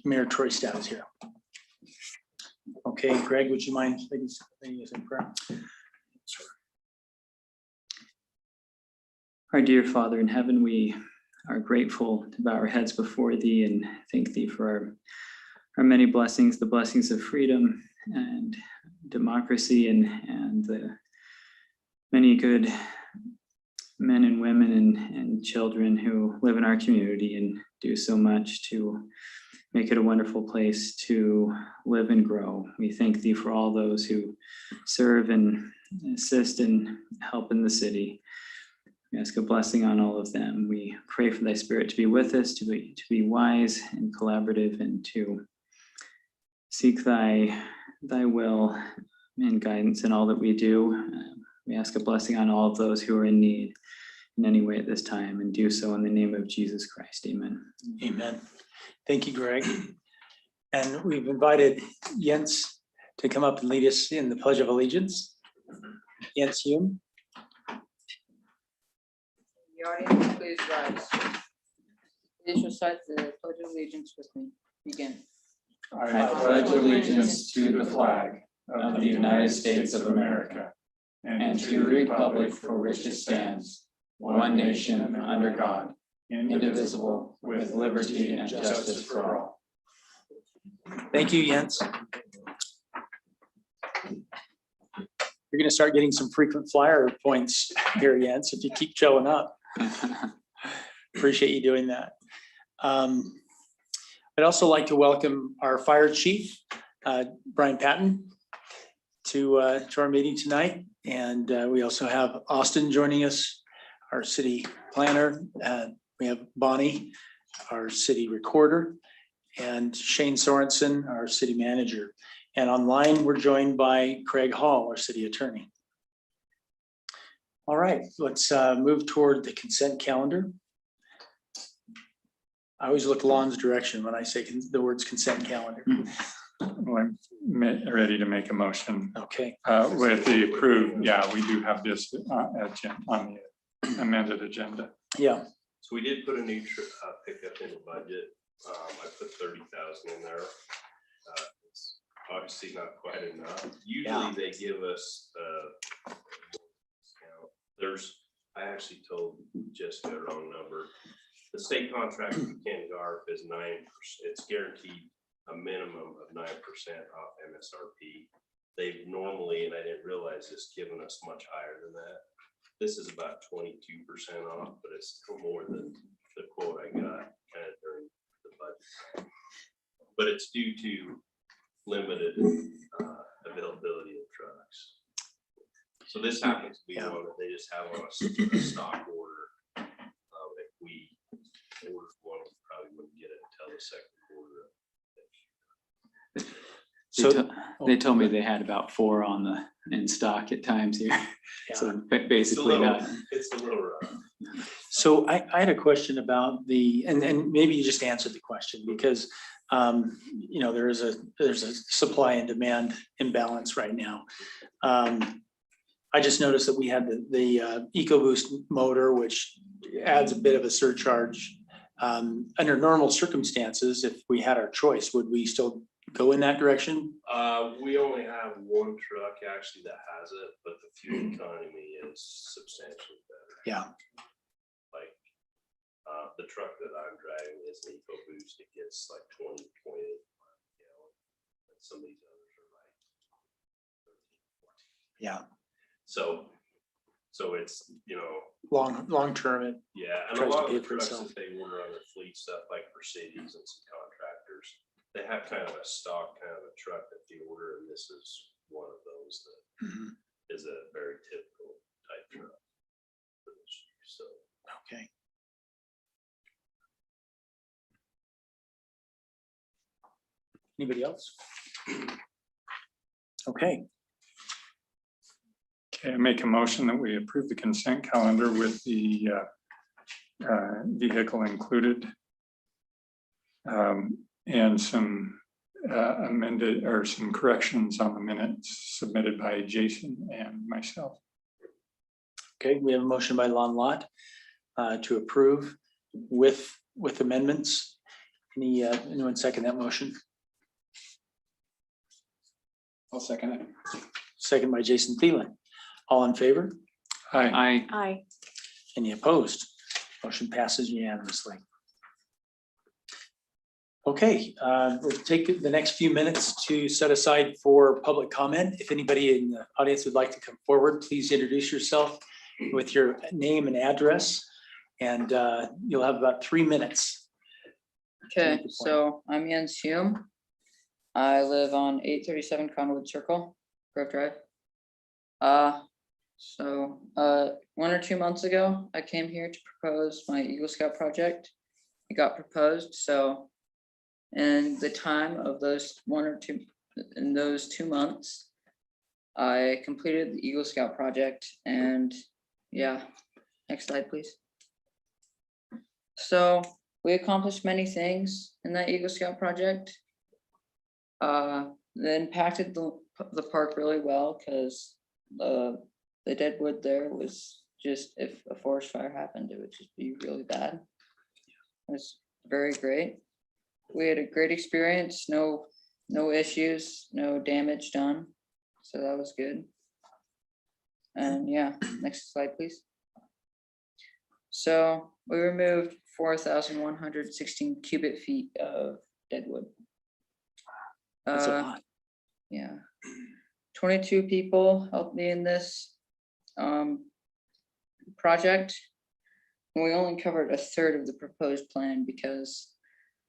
Mayor Troy Stout is here. Okay, Greg, would you mind leading us in prayer? Our dear Father in heaven, we are grateful to bow our heads before thee and thank thee for our many blessings, the blessings of freedom and democracy and the many good men and women and children who live in our community and do so much to make it a wonderful place to live and grow. We thank thee for all those who serve and assist and help in the city. We ask a blessing on all of them. We pray for thy spirit to be with us, to be wise and collaborative, and to seek thy will and guidance in all that we do. We ask a blessing on all of those who are in need in any way at this time, and do so in the name of Jesus Christ. Amen. Amen. Thank you, Greg. And we've invited Jens to come up and lead us in the Pledge of Allegiance. Jens Hume. The audience, please rise. Please recite the Pledge of Allegiance with me. Begin. I pledge allegiance to the flag of the United States of America and to the republic for which it stands, one nation under God, indivisible, with liberty and justice for all. Thank you, Jens. You're going to start getting some frequent flyer points here, Jens, if you keep showing up. Appreciate you doing that. I'd also like to welcome our fire chief, Brian Patton, to our meeting tonight. And we also have Austin joining us, our city planner. We have Bonnie, our city recorder, and Shane Sorensen, our city manager. And online, we're joined by Craig Hall, our city attorney. All right, let's move toward the consent calendar. I always look Lon's direction when I say the words consent calendar. Well, I'm ready to make a motion. Okay. With the approved, yeah, we do have this on the amended agenda. Yeah. So we did put a new pickup in the budget. I put 30,000 in there. It's obviously not quite enough. Usually they give us I actually told Jessica the wrong number. The state contract with Ken Garf is 9%. It's guaranteed a minimum of 9% off MSRP. They've normally, and I didn't realize this, given us much higher than that. This is about 22% off, but it's still more than the quote I got kind of during the budget. But it's due to limited availability of trucks. So this happens to be one that they just have on a stock order. If we ordered one, we probably wouldn't get it until the second quarter. So they told me they had about 4 in stock at times here. Yeah. So basically It's a little rough. So I had a question about and maybe you just answered the question, because you know, there's a supply and demand imbalance right now. I just noticed that we had the EcoBoost motor, which adds a bit of a surcharge. Under normal circumstances, if we had our choice, would we still go in that direction? We only have one truck actually that has it, but the fuel economy is substantially better. Yeah. Like the truck that I'm driving is an EcoBoost. It gets like 20, 28 miles a gallon. And some of these others are like 13, 14. Yeah. So it's, you know, Long term it. yeah, and a lot of the trucks that they order on their fleet stuff, like for cities and some contractors, they have kind of a stock kind of a truck that they order, and this is one of those that is a very typical type truck for this year. So Okay. Anybody else? Okay. Okay, I make a motion that we approve the consent calendar with the vehicle included, and some amended or some corrections on the minutes submitted by Jason and myself. Okay, we have a motion by Lon Lot to approve with amendments. Anyone second that motion? I'll second it. Second by Jason Thielen. All in favor? Aye. Aye. Any opposed? Motion passes unanimously. Okay, we'll take the next few minutes to set aside for public comment. If anybody in the audience would like to come forward, please introduce yourself with your name and address, and you'll have about 3 minutes. Okay, Take your point. so I'm Jens Hume. I live on 837 Conwood Circle, Grove Drive. 1 or 2 months ago, I came here to propose my Eagle Scout project. It got proposed, so in the time of those 2 months, I completed the Eagle Scout project, and yeah, next slide, please. So we accomplished many things in that Eagle Scout project. That impacted the park really well, because the dead wood there was just, if a forest fire happened, it would just be really bad. It was very great. We had a great experience, no issues, no damage done. So that was good. And yeah, next slide, please. So we removed 4,116 cubic feet of dead wood. That's a lot. Yeah. 22 people helped me in this project. And we only covered a third of the proposed plan because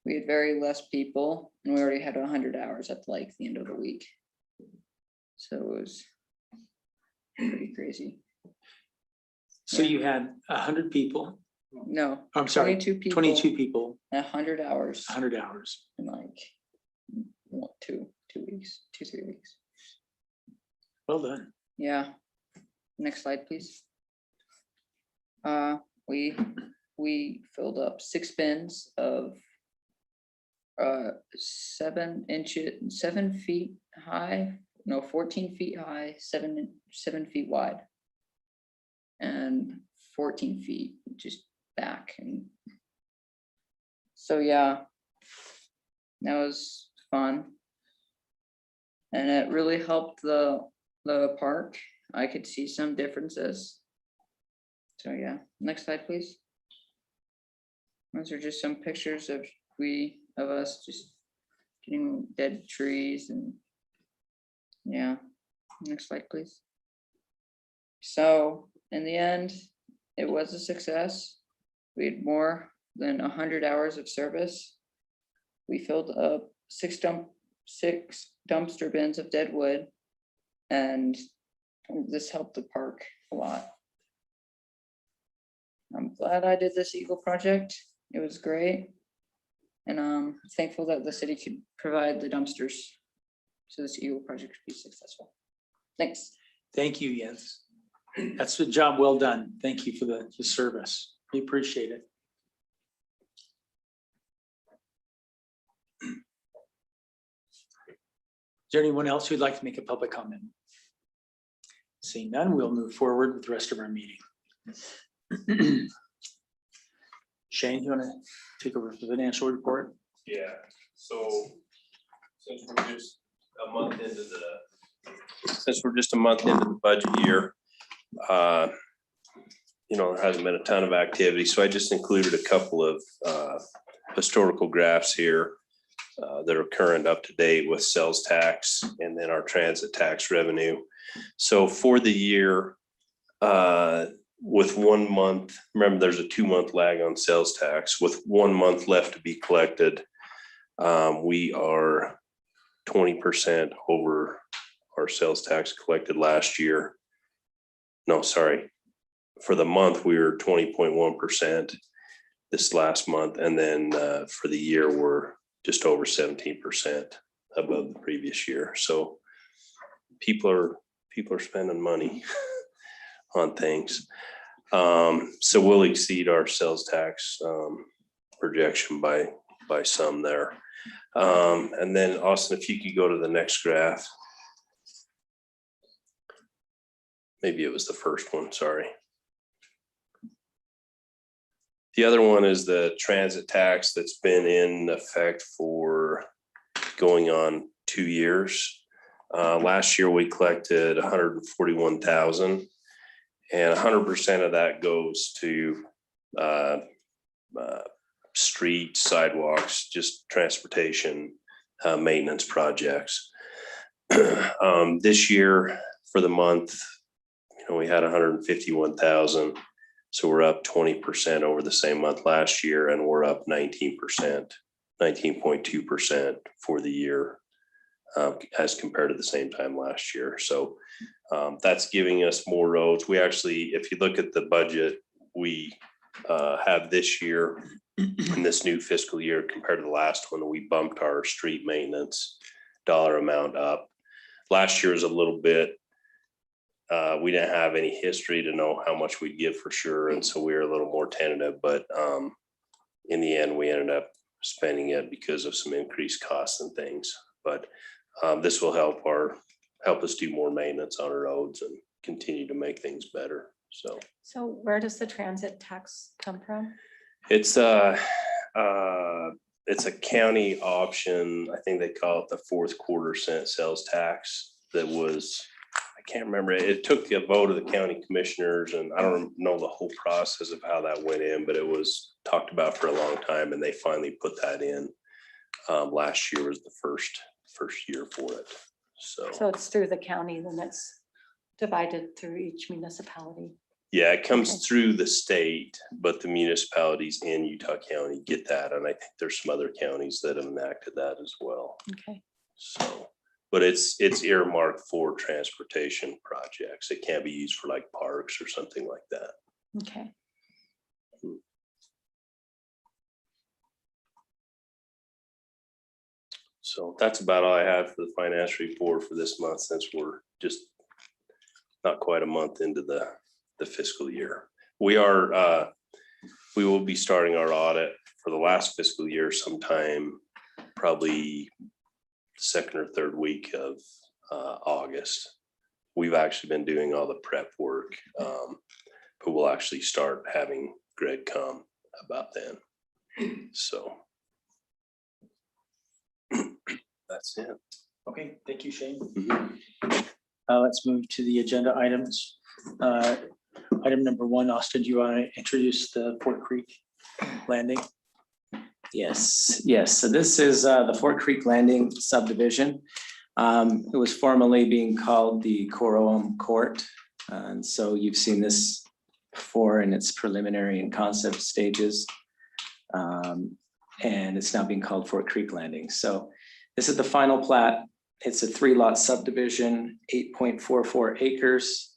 we had very less people, and we already had 100 hours at the end of the week. So it was pretty crazy. So you had 100 people, No, I'm sorry, 22 people, 22 people, 100 hours 100 hours. in 2 weeks, 2-3 weeks. Well done. Yeah. Next slide, please. We filled up 6 bins of 7 feet high, no, 14 feet high, 7 feet wide, and 14 feet just back. And so yeah, that was fun, and it really helped the park. I could see some differences. So yeah, next slide, please. Those are just some pictures of us just getting dead trees, and yeah, next slide, please. So in the end, it was a success. We had more than 100 hours of service. We filled up 6 dumpster bins of dead wood, and this helped the park a lot. I'm glad I did this Eagle project. It was great. And I'm thankful that the city could provide the dumpsters so this Eagle project could be successful. Thanks. Thank you, Jens. That's a job well done. Thank you for the service. We appreciate it. Is there anyone else who'd like to make a public comment? Seeing none, we'll move forward with the rest of our meeting. Shane, you want to take over the financial report? Yeah, so since we're just a month into the budget year, there hasn't been a ton of activity, so I just included a couple of historical graphs here that are current, up to date with sales tax and then our transit tax revenue. So for the year, with 1 month, remember there's a 2-month lag on sales tax. With 1 month left to be collected, we are 20% over our sales tax collected last year. No, sorry. For the month, we were 20.1% this last month. And then for the year, we're just over 17% above the previous year. So people are spending money on things. So we'll exceed our sales tax projection by some there. And then Austin, if you could go to the next graph. Maybe it was the first one, sorry. The other one is the transit tax that's been in effect for going on 2 years. Last year we collected 141,000, and 100% of that goes to street, sidewalks, just transportation, maintenance projects. This year for the month, we had 151,000. So we're up 20% over the same month last year, and we're up 19%, 19.2% for the year as compared to the same time last year. So that's giving us more roads. We actually, if you look at the budget, we have this year in this new fiscal year compared to the last one, we bumped our street maintenance dollar amount up. Last year was a little bit, we didn't have any history to know how much we'd give for sure. And so we were a little more tentative, but in the end, we ended up spending it because of some increased costs and things. But this will help us do more maintenance on our roads and continue to make things better. So where does the transit tax come from? it's a county option. I think they call it the 4th quarter cent sales tax. That was, I can't remember. It took a vote of the county commissioners, and I don't know the whole process of how that went in, but it was talked about for a long time, and they finally put that in. Last year was the first year for it. So it's through the county, then it's divided through each municipality. Yeah, it comes Okay. through the state, but the municipalities in Utah County get that. And I think there's some other counties that have enacted that as well. Okay. So, but it's earmarked for transportation projects. It can't be used for like parks or something like that. Okay. So that's about all I have for the finance report for this month, since we're just not quite a month into the fiscal year. We will be starting our audit for the last fiscal year sometime, probably 2nd or 3rd week of August. We've actually been doing all the prep work, but we'll actually start having Greg come about then. So that's it. Okay, thank you, Shane. Mhm. Let's move to the agenda items. Item number 1, Austin, do you want to introduce the Fort Creek Landing? Yes. So this is the Fort Creek Landing subdivision. It was formerly being called the Coroam Court. And so you've seen this before in its preliminary and concept stages. And it's now being called Fort Creek Landing. So this is the final plat. It's a 3-lot subdivision, 8.44 acres.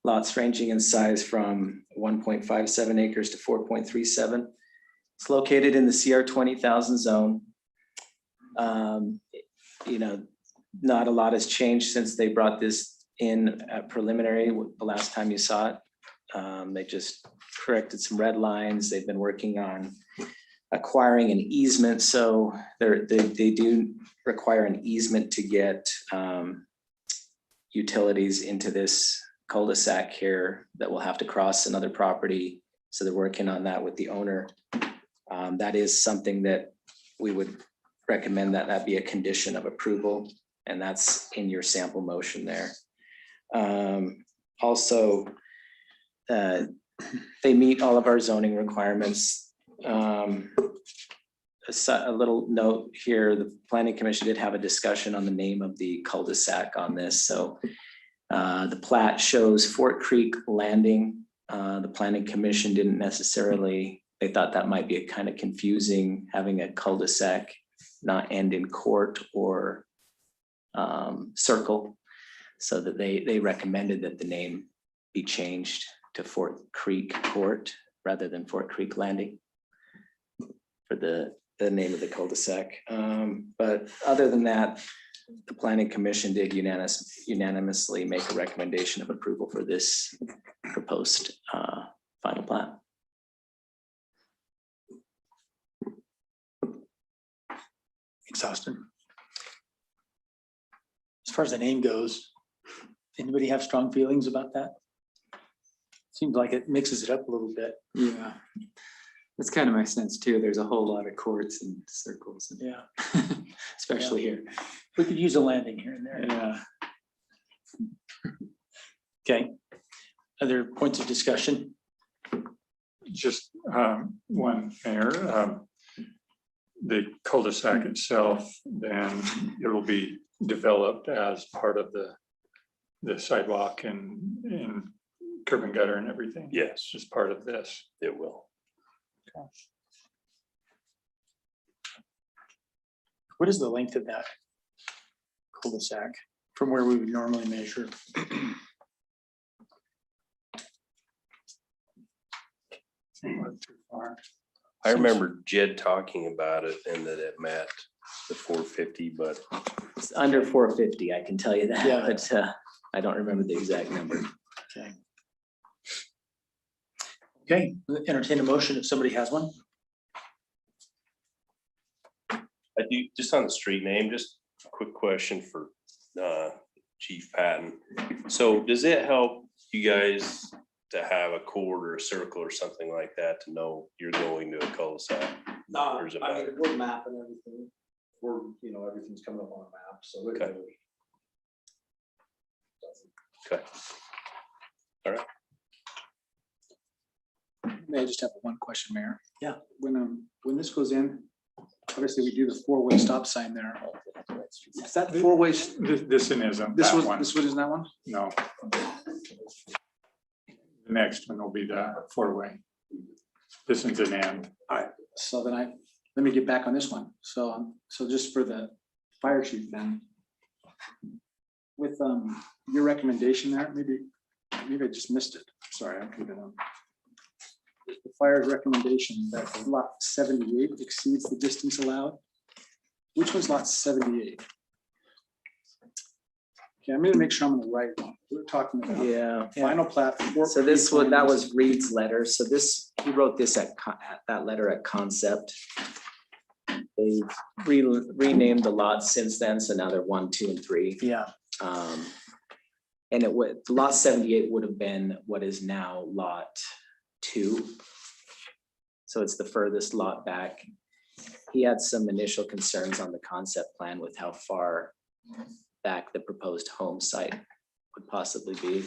Lots ranging in size from 1.57 acres to 4.37. It's located in the CR 20,000 zone. Not a lot has changed since they brought this in at preliminary the last time you saw it. They just corrected some red lines. They've been working on acquiring an easement. So they do require an easement to get utilities into this cul-de-sac here that will have to cross another property. So they're working on that with the owner. That is something that we would recommend that be a condition of approval, and that's in your sample motion there. Also, they meet all of our zoning requirements. A little note here, the Planning Commission did have a discussion on the name of the cul-de-sac on this. So the plat shows Fort Creek Landing. The Planning Commission didn't necessarily, they thought that might be a kind of confusing, having a cul-de-sac not end in court or circle. So that they recommended that the name be changed to Fort Creek Court rather than Fort Creek Landing for the name of the cul-de-sac. But other than that, the Planning Commission did unanimously make a recommendation of approval for this proposed final plat. Thanks, Austin. As far as the name goes, anybody have strong feelings about that? Seems like it mixes it up a little bit. Yeah. That's kind of my sense too. There's a whole lot of courts and circles, and Yeah, especially here. we could use a landing here and there. Yeah. Okay. Other points of discussion? Just one, Mayor. The cul-de-sac itself, then it will be developed as part of the sidewalk and curb and gutter and everything. Yes, Just part of this. it will. What is the length of that cul-de-sac from where we would normally measure? Not too far. I remember Jed talking about it and that it met the 450, but It's under 450, I can tell you that, Yeah. but I don't remember the exact number. Okay. Okay, entertain a motion if somebody has one. I do, just on the street name, just a quick question for Chief Patton. So does it help you guys to have a chord or a circle or something like that to know you're going to a cul-de-sac? No, Or is it I mean, better? we're mapping everything. We're, everything's coming up on a map, so. it Okay. really- Okay. May I just have one question, Mayor? Yeah. When this goes in, obviously we do the four-way stop sign there. Is that four-way, This one isn't this that was, one. this one is that one? No. The next one will be the four-way. This one's an end. So then let me get back on this one. So just for the fire chief then. With your recommendation there, maybe I just missed it. Sorry, I'm keeping on. The fire's recommendation that lot 78 exceeds the distance allowed. Which one's lot 78? Okay, I'm gonna make sure I'm on the right one. We're talking about Yeah. final plat. So this one, that was Reed's letter. So this, he wrote this at that letter at concept. They've renamed the lots since then, so now they're 1, 2, and 3. Yeah. And it would, lot 78 would have been what is now lot 2. So it's the furthest lot back. He had some initial concerns on the concept plan with how far back the proposed home site would possibly be.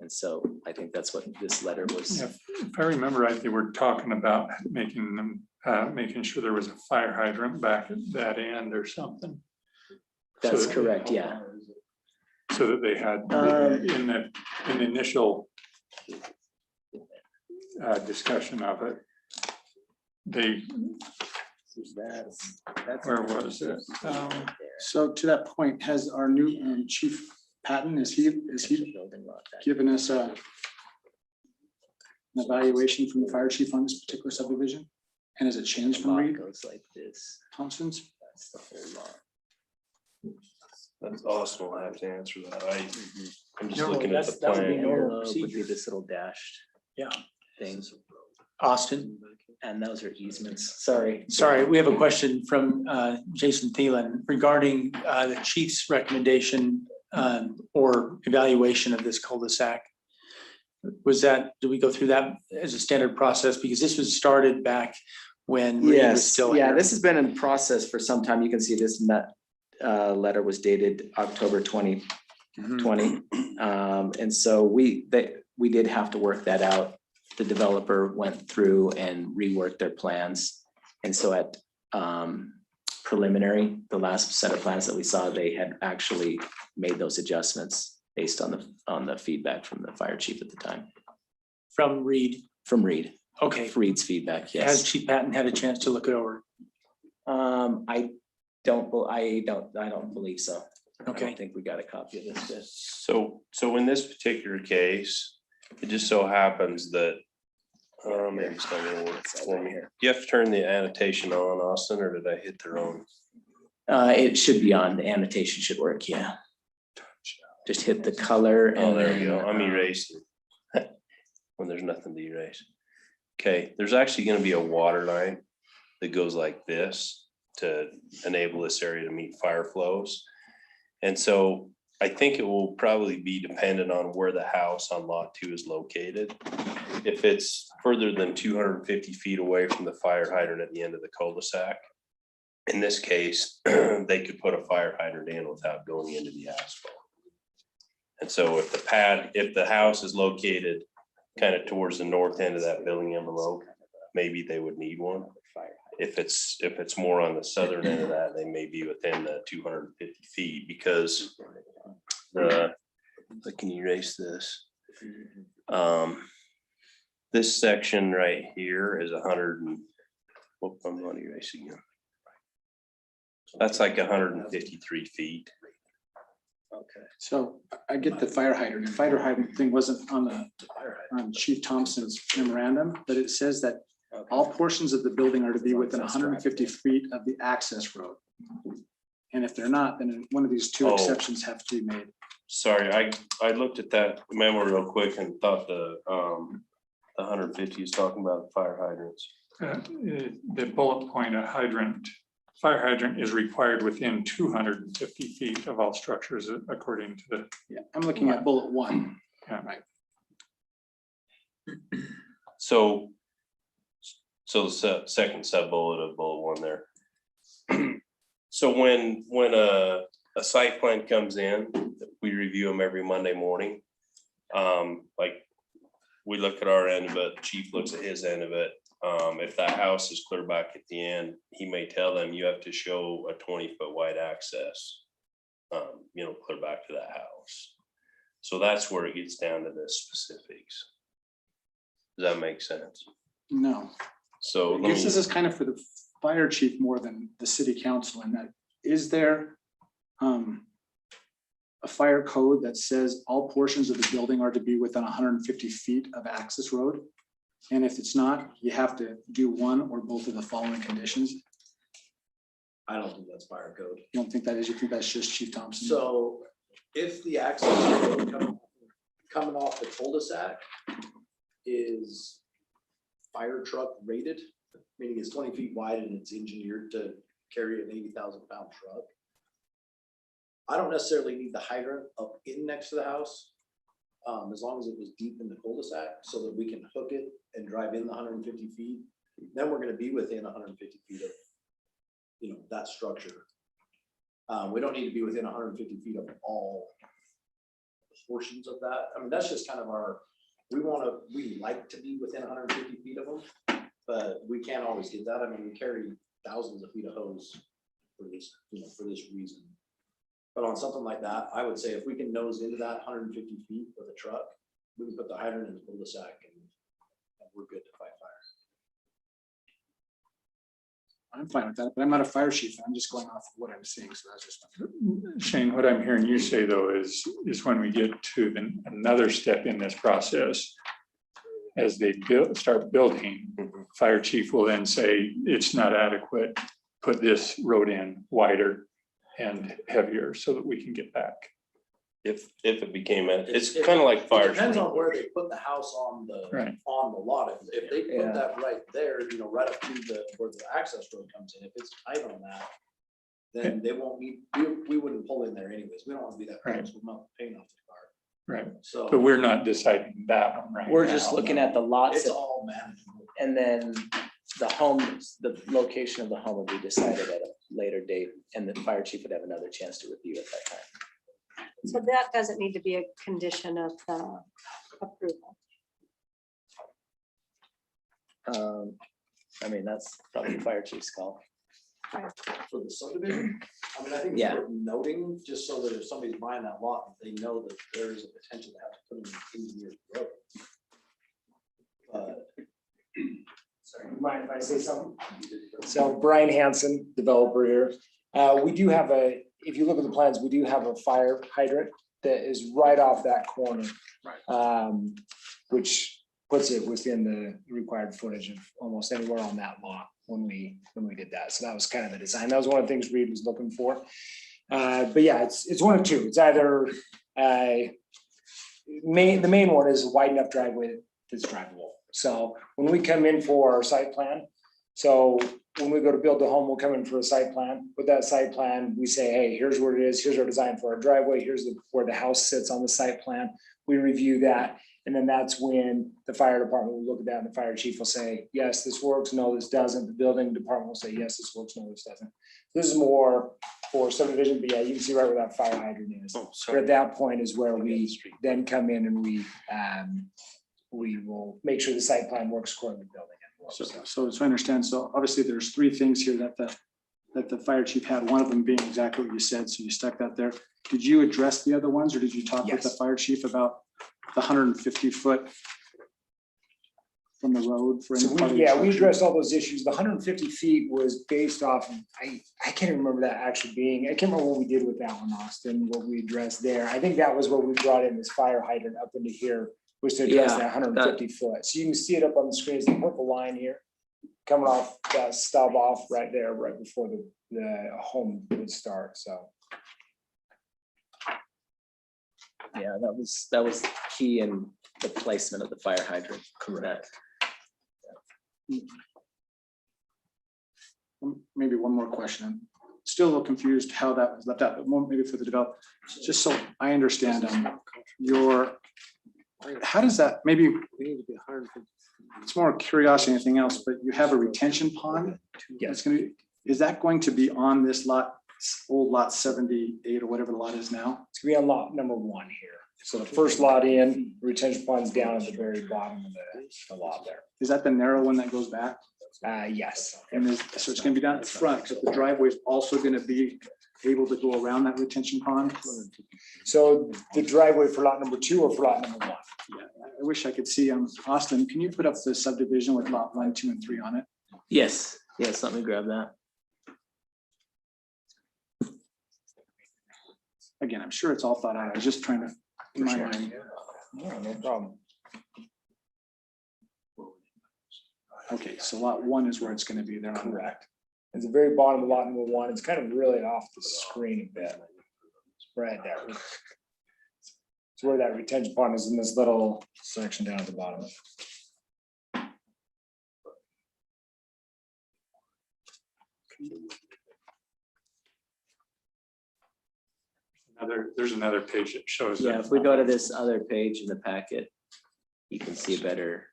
And so I think that's what this letter was. If I remember right, they were talking about making sure there was a fire hydrant back at that end or something. That's So that- correct, yeah. So that they had in the initial discussion of it, where was it? So to that point, has our new Chief Patton, is he given us an evaluation from the fire chief on this particular subdivision? And has it changed from Lot Reed goes like this. Thompson's? That's the whole lot. That's awesome. I'll have to answer that. I'm just No, looking at the that would be plan. normal Would be procedure. this little dashed Yeah. thing, Austin, and those are easements. Sorry. sorry, we have a question from Jason Thielen regarding the chief's recommendation or evaluation of this cul-de-sac. Did we go through that as a standard process? Because this was started back when Reed was Yes, still yeah, here. this has been in process for some time. You can see this letter was dated October 2020. And so we did have to work that out. The developer went through and reworked their plans. And so at preliminary, the last set of plans that we saw, they had actually made those adjustments based on the feedback from the fire chief at the time, From Reed. from Reed. Okay. Reed's feedback, Has yes. Chief Patton had a chance to look it over? I don't believe so. I Okay. don't think we got a copy of this. Yet. So in this particular case, it just so happens that, maybe it's not gonna work for me here. You have to turn the annotation on, Austin, or did I hit the wrong? It should be on, the annotation should work, yeah. Just hit the color and. Oh, there we then, go. I'm erasing. When there's nothing to erase. Okay, there's actually gonna be a water line that goes like this to enable this area to meet fire flows. And so I think it will probably be dependent on where the house on lot 2 is located. if it's further than 250 feet away from the fire hydrant at the end of the cul-de-sac. In this case, they could put a fire hydrant in without going into the asphalt. And so if the house is located kind of towards the north end of that building envelope, maybe they would need one. If it's more on the southern end of that, they may be within the 250 feet because can you erase this? This section right here is 100 and, whoop, I'm not erasing it. That's like 153 feet. Okay. So I get the fire hydrant. The fire hydrant thing wasn't on Chief Thompson's memorandum, but it says that all portions of the building are to be within 150 feet of the access road. And if they're not, then one of these two exceptions have to be made. Sorry, I looked at that memo real quick and thought the 150 is talking about the fire hydrants. The bullet point, fire hydrant is required within 250 feet of all structures according to the. Yeah, I'm looking at bullet 1. Yeah. Right. So the second sub bullet of bullet 1 there. So when a site plan comes in, we review them every Monday morning. Like we look at our end of it, Chief looks at his end of it. If that house is clear back at the end, he may tell them you have to show a 20-foot wide access, clear back to that house. So that's where it gets down to the specifics. Does that make sense? No. So I guess this is kind of for the fire chief more than the city council. And that, is there a fire code that says all portions of the building are to be within 150 feet of access road? And if it's not, you have to do one or both of the following conditions. I don't think that's fire code. You don't think that is? You think that's just Chief Thompson? So if the access road coming off the cul-de-sac is fire truck rated, meaning it's 20 feet wide and it's engineered to carry an 80,000-pound truck, I don't necessarily need the hydrant up in next to the house, as long as it was deep in the cul-de-sac so that we can hook it and drive in the 150 feet. Then we're going to be within 150 feet of, that structure. We don't need to be within 150 feet of all portions of that. I mean, that's just kind of we like to be within 150 feet of them, but we can't always get that. I mean, we carry thousands of feet of hose for this, for this reason. But on something like that, I would say if we can nose into that 150 feet with a truck, we can put the hydrant in the cul-de-sac and we're good to fight fire. I'm fine with that, but I'm not a fire chief. I'm just going off of what I'm seeing. So that's just. Shane, what I'm hearing you say though is when we get to another step in this process, as they start building, fire chief will then say it's not adequate, put this road in wider and heavier so that we can get back. If it became it's kind of like fire. It depends on where they put the house on the lot. If they put that right there, right up to where the access road comes in, if it's tight on that, then they won't need, we wouldn't pull in there anyways. We don't want to be that close. We'll melt the paint off the car. Right. So, But we're not deciding that one right now. We're just looking at the lots it's all manageable. and then the homes, the location of the home will be decided at a later date and the fire chief would have another chance to review at that time. So that doesn't need to be a condition of the approval. I mean, that's probably the fire chief's call. For the subdivision, I mean, I think it's worth noting, just so that if somebody's buying that lot, they know that there is a potential to have to put in an engineered road. Sorry, you mind if I say something? So Brian Hansen, developer here. We do have if you look at the plans, we do have a fire hydrant that is right off that corner. Which puts it within the required footage of almost anywhere on that lot when we did that. So that was kind of the design. That was one of the things Reed was looking for. But yeah, it's one of two. It's either the main one is a wide enough driveway that's drivable. So when we come in for our site plan, so when we go to build the home, we'll come in for a site plan. With that site plan, we say, hey, here's what it is. Here's our design for our driveway. Here's where the house sits on the site plan. We review that. And then that's when the fire department will look at that and the fire chief will say, yes, this works, no, this doesn't. The building department will say, yes, this works, no, this doesn't. This is more for subdivision, but yeah, you can see right where that fire hydrant is. So at that point is where we then come in and we will make sure the site plan works according to the building. So I understand. So obviously there's three things here that the fire chief had, one of them being exactly what you said. So you stuck that there. Did you address the other ones or did you talk with the Yes. fire chief about the 150 foot from the road for any So part of we the structure? addressed all those issues. The 150 feet was based off, I can't even remember that actually being, I can't remember what we did with that one, Austin, what we addressed there. I think that was what we brought in this fire hydrant up into here, was to address Yeah, that 150 foot. So you can see it up on the screen, it's the purple line here, coming off that stub off right there, right before the home would start, so. Yeah, that was key in the placement of the fire hydrant. Correct. Maybe one more question. I'm still a little confused how that was left out, but more maybe for the developer, just so I understand, how does that, maybe it's more curiosity than anything else, but you have a retention pond? It's gonna be, is that going to be on this lot, old lot 78 or whatever the lot is now? It's gonna be on lot number 1 here. So the first lot in, retention pond's down at the very bottom of the lot there. Is that the narrow one that goes back? Yes. And so it's gonna be down at the front, but the driveway is also gonna be able to go around that retention pond? So the driveway for lot number 2 or for lot number 1? Yeah, I wish I could see, Austin, can you put up the subdivision with lot 1, 2, and 3 on it? Yes, let me grab that. Again, I'm sure it's all thought out. I was just trying to, in my Sure. mind. Yeah, no problem. Okay, so lot 1 is where it's gonna be there. Correct. At the very bottom of lot number 1, it's kind of really off the screen a bit. Right there. It's where that retention pond is in this little section down at the bottom. There's another page that shows. Yeah, it. if we go to this other page in the packet, you can see a better,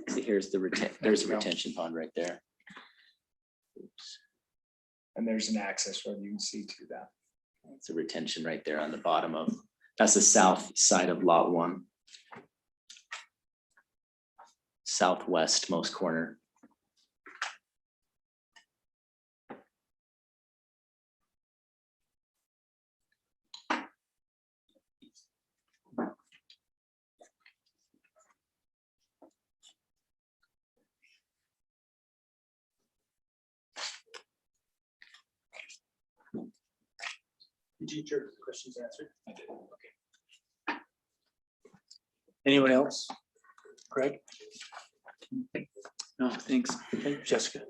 see, here's there's a retention pond right there. Oops. And there's an access road you can see to that. It's a retention right there on the bottom of, that's the south side of lot 1. Southwest most corner. Did you get your questions answered? I did. Okay. Anyone else? Greg? No, thanks. Okay, Jessica?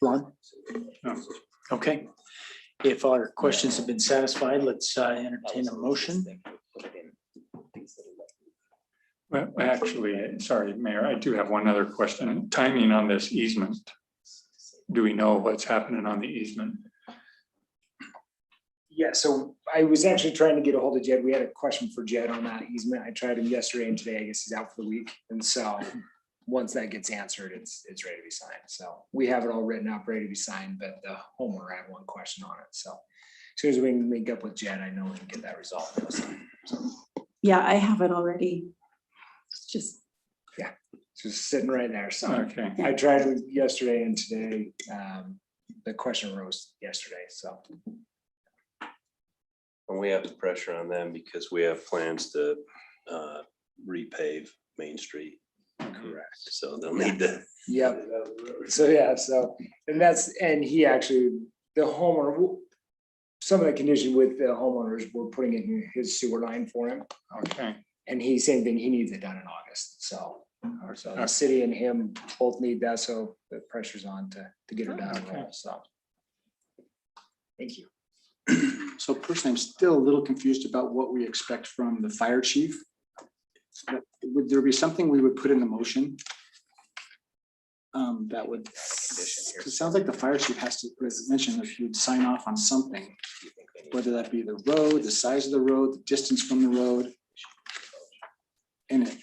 Ron? No. Okay. If our questions have been satisfied, let's entertain a motion. Well, actually, sorry, Mayor, I do have one other question. Timing on this easement. Do we know what's happening on the easement? Yeah, so I was actually trying to get a hold of Jed. We had a question for Jed on that easement. I tried him yesterday and today. I guess he's out for the week. And so once that gets answered, it's ready to be signed. So we have it all written up, ready to be signed, but the homeowner had one question on it. So as soon as we can link up with Jed, I know we can get that resolved. So Yeah, I have it already. It's just, it's just sitting right there. So Okay, I tried it yesterday and today. The question arose yesterday, so. And we have the pressure on them because we have plans to repave Main Street. Correct. So they'll need to. Yep. So, yeah, so, and he actually, the homeowner, some of the condition with the homeowners, we're putting in his sewer line for him. okay. And he's same thing, he needs it done in August, so. So the city and him both need that, so the pressure's on to get it done, Okay. so. Thank you. So personally, I'm still a little confused about what we expect from the fire chief. But would there be something we would put in the motion? That would, because it sounds like the fire chief has to, as mentioned, if he would sign off on something, whether that be the road, the size of the road, the distance from the road. in it.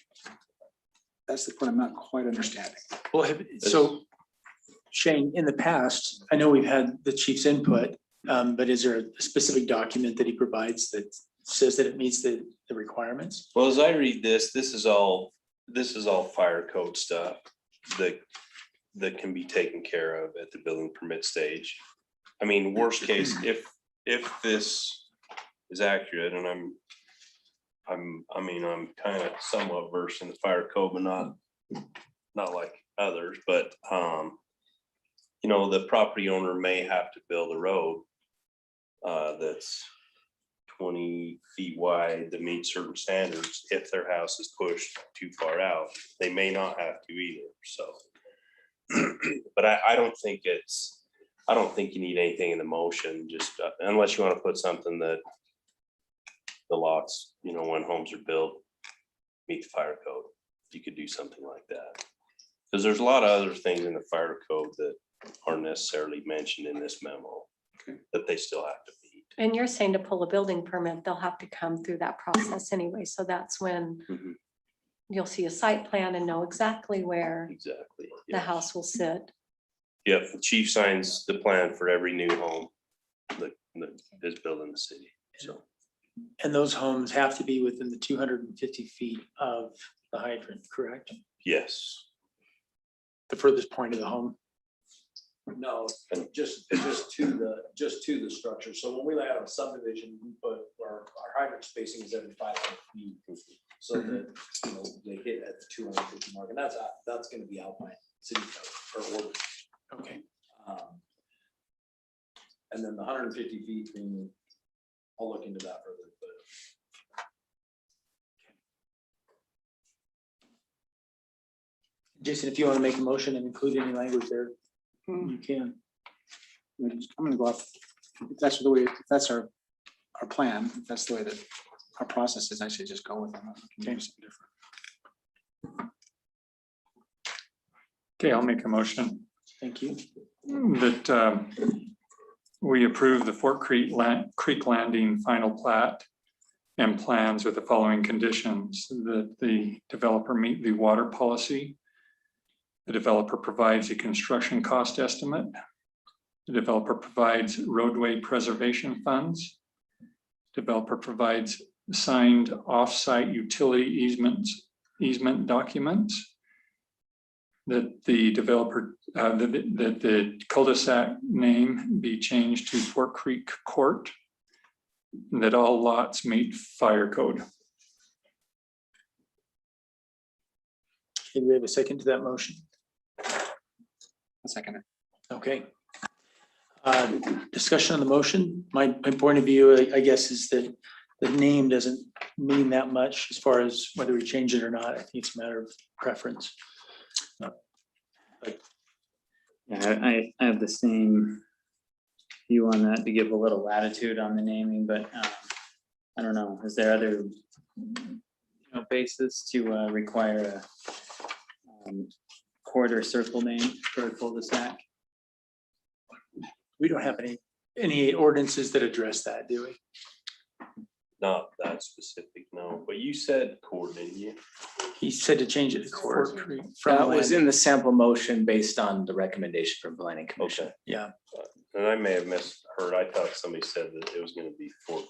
That's the part I'm not quite understanding. Well, so Shane, in the past, I know we've had the chief's input, but is there a specific document that he provides that says that it meets the requirements? Well, as I read this, this is all fire code stuff that can be taken care of at the building permit stage. I mean, worst case, if this is accurate, and I'm kind of somewhat versed in the fire code, but not like others, but you know, the property owner may have to build a road that's 20 feet wide to meet certain standards. If their house is pushed too far out, they may not have to either, so. But I don't think you need anything in the motion, just unless you want to put something that the lots, you know, when homes are built, meet the fire code. You could do something like that. Because there's a lot of other things in the fire code that aren't necessarily mentioned in this memo that they still have to meet. And you're saying to pull a building permit, they'll have to come through that process anyway. So that's when you'll see a site plan and know exactly where Exactly. the house will sit. Yep, the chief signs the plan for every new home that is built in the city. So And those homes have to be within the 250 feet of the hydrant, correct? yes. The furthest point of the home. No, just to the structure. So when we lay out a subdivision, we put our hydrant spacing is every 500 feet. So that, you know, they hit at the 250 mark, and that's gonna be Alpine city code or ordinance. Okay. And then the 150 feet thing, I'll look into that further, but. Jason, if you want to make a motion and include any language there, you can. I'm gonna go off, if that's the way, if that's our plan, if that's the way that our process is, I should just go with them. We can do something different. Okay, I'll make a motion Thank you. that we approve the Fort Creek Landing final plat and plans with the following conditions: that the developer meet the water policy. The developer provides a construction cost estimate. The developer provides roadway preservation funds. Developer provides signed off-site utility easement documents. That the developer, that the cul-de-sac name be changed to Fort Creek Court. And that all lots meet fire code. Okay, we have a second to that motion. A second. Okay. Discussion on the motion. My point of view, I guess, is that the name doesn't mean that much as far as whether we change it or not. I think it's a matter of preference. Yeah, I have the same view on that, to give a little latitude on the naming, but I don't know, is there other basis to require a quarter circle name for a cul-de-sac? We don't have any ordinances that address that, do we? Not that specific, no, but you said court, didn't you? He said to change it to Fort Creek. from That was land. in the sample motion based on the recommendation from planning commission. Okay, Yeah, and I may have misheard. I thought somebody said that it was gonna be Fort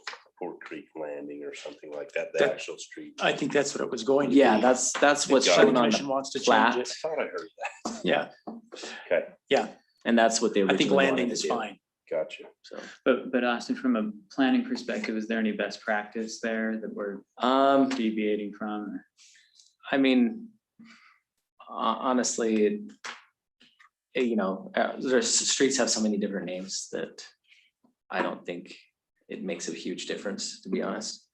Creek Landing or something like that, the That- actual street. I think that's what it was going to be. Yeah, that's what's Got it. shown Planning on Commission the wants to plat. change I it. thought I heard that. Yeah, Okay, And that's what they I originally think wanted landing to is do. fine. gotcha. So, But Austin, from a planning perspective, is there any best practice there that we're deviating from? I mean, honestly, there's streets have so many different names that I don't think it makes a huge difference, to be honest.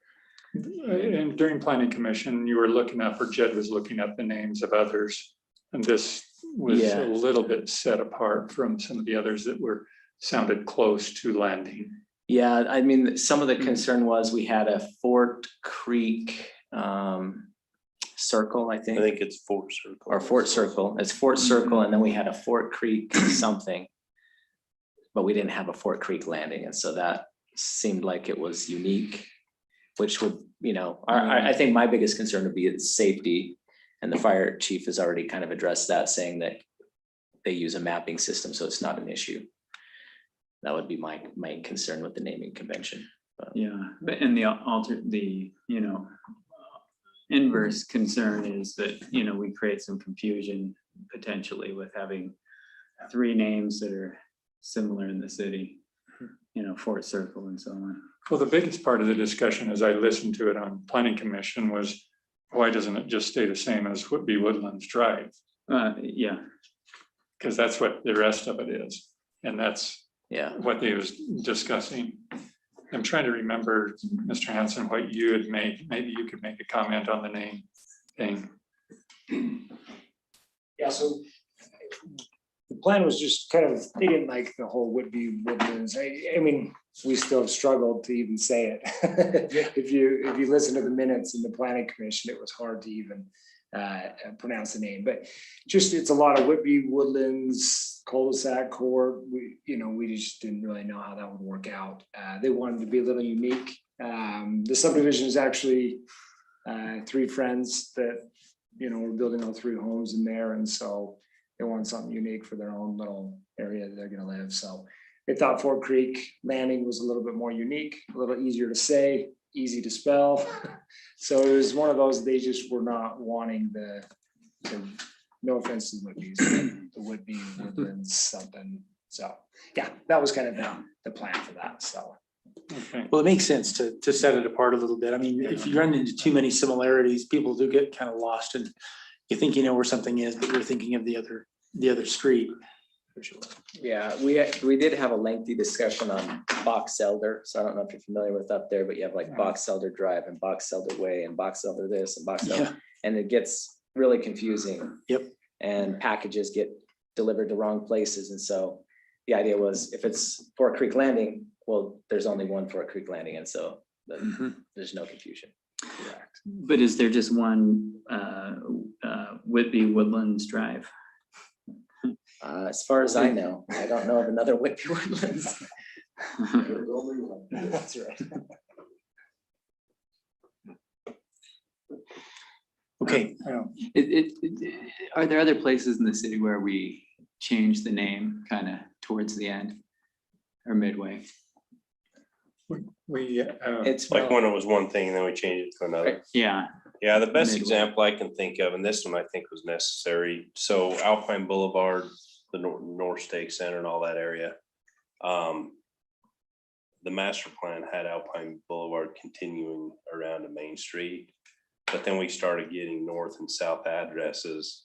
And during planning commission, you were looking up, or Jed was looking up the names of others. And this was Yeah. a little bit set apart from some of the others that sounded close to landing. Yeah, I mean, some of the concern was we had a Fort Creek circle, I I think, think it's Fort Circle. or Fort Circle. It's Fort Circle, and then we had a Fort Creek something. But we didn't have a Fort Creek landing, and so that seemed like it was unique. which would, I think my biggest concern would be its safety. And the fire chief has already kind of addressed that, saying that they use a mapping system, so it's not an issue. That would be my main concern with the naming convention. Yeah, but in the inverse concern is that, we create some confusion potentially with having 3 names that are similar in the city, Fort Circle and so on. Well, the biggest part of the discussion as I listened to it on planning commission was, why doesn't it just stay the same as Whitby Woodlands Drive? Yeah, Because that's what the rest of it is. And that's Yeah. what they was discussing. I'm trying to remember, Mr. Hanson, what you had made. Maybe you could make a comment on the name thing. Yeah, so the plan was just kind of, they didn't like the whole Whitby Woodlands. I mean, we still have struggled to even say it. If you listen to the minutes in the planning commission, it was hard to even pronounce the name, but just, it's a lot of Whitby Woodlands, cul-de-sac court. We just didn't really know how that would work out. They wanted to be a little unique. The subdivision is actually 3 friends that, we're building all 3 homes in there. And so they want something unique for their own little area that they're gonna live. So they thought Fort Creek Landing was a little bit more unique, a little easier to say, easy to spell. So it was one of those, they just were not wanting the no offense to the Whitby's, the Whitby Woodlands something. So, yeah, that was kind of the plan for that, so. Okay. Well, it makes sense to set it apart a little bit. I mean, if you run into too many similarities, people do get kind of lost, and you think you know where something is, but you're thinking of the other street. Yeah, we did have a lengthy discussion on Box Elder, so I don't know if you're familiar with up there, but you have like Box Elder Drive and Box Elder Way and Box Elder this and Box Elder, and it gets really confusing. Yep. And packages get delivered to wrong places, and so the idea was, if it's Fort Creek Landing, well, there's only one Fort Creek Landing, and so there's no confusion. but is there just one Whitby Woodlands Drive? As far as I know, I don't know of another Whitby Woodlands. That's right. Okay, Are there other places in the city where we change the name kind of towards the end or midway? It's Like when it was one thing and then we changed it to another. Yeah, Yeah, the best Midway. example I can think of, and this one I think was necessary, so Alpine Boulevard, the North Stake Center and all that area. The master plan had Alpine Boulevard continuing around to Main Street, but then we started getting north and south addresses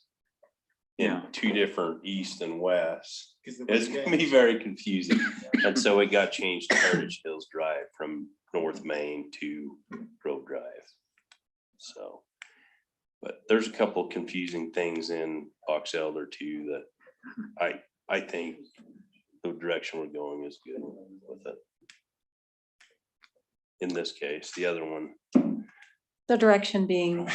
in Yeah. 2 different east and west. It's gonna be very confusing, and so it got changed to Heritage Hills Drive from North Main to Grove Drive. So, but there's a couple of confusing things in Box Elder too that I think the direction we're going is good with it. In this case, the other one, The direction being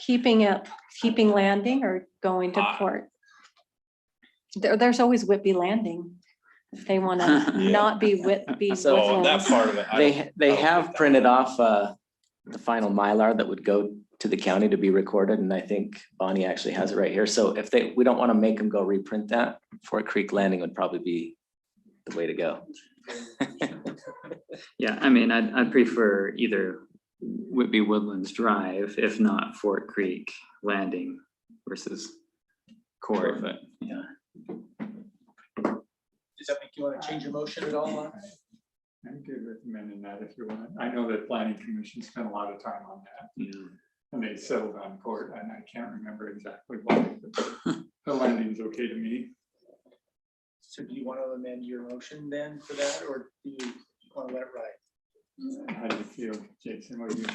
keeping Landing or going to Port? There's always Whitby Landing. If they want to Yeah. not be Whitby So oh, that Woodlands. part of it. I don't- They I don't have get that. printed off the final Mylar that would go to the county to be recorded, and I think Bonnie actually has it right here. So if we don't want to make them go reprint that, Fort Creek Landing would probably be the way to go. yeah, I mean, I'd prefer either Whitby Woodlands Drive, if not Fort Creek Landing versus Court, but yeah. does that make you want to change your motion at all? I'm good recommending that if you want. I know that planning commission spent a lot of time on that, Yeah. and they settled on court, and I can't remember exactly why, but the landing's okay to me. So do you want to amend your motion then for that, or do you want to let it ride? How do you feel, Jason? What do you?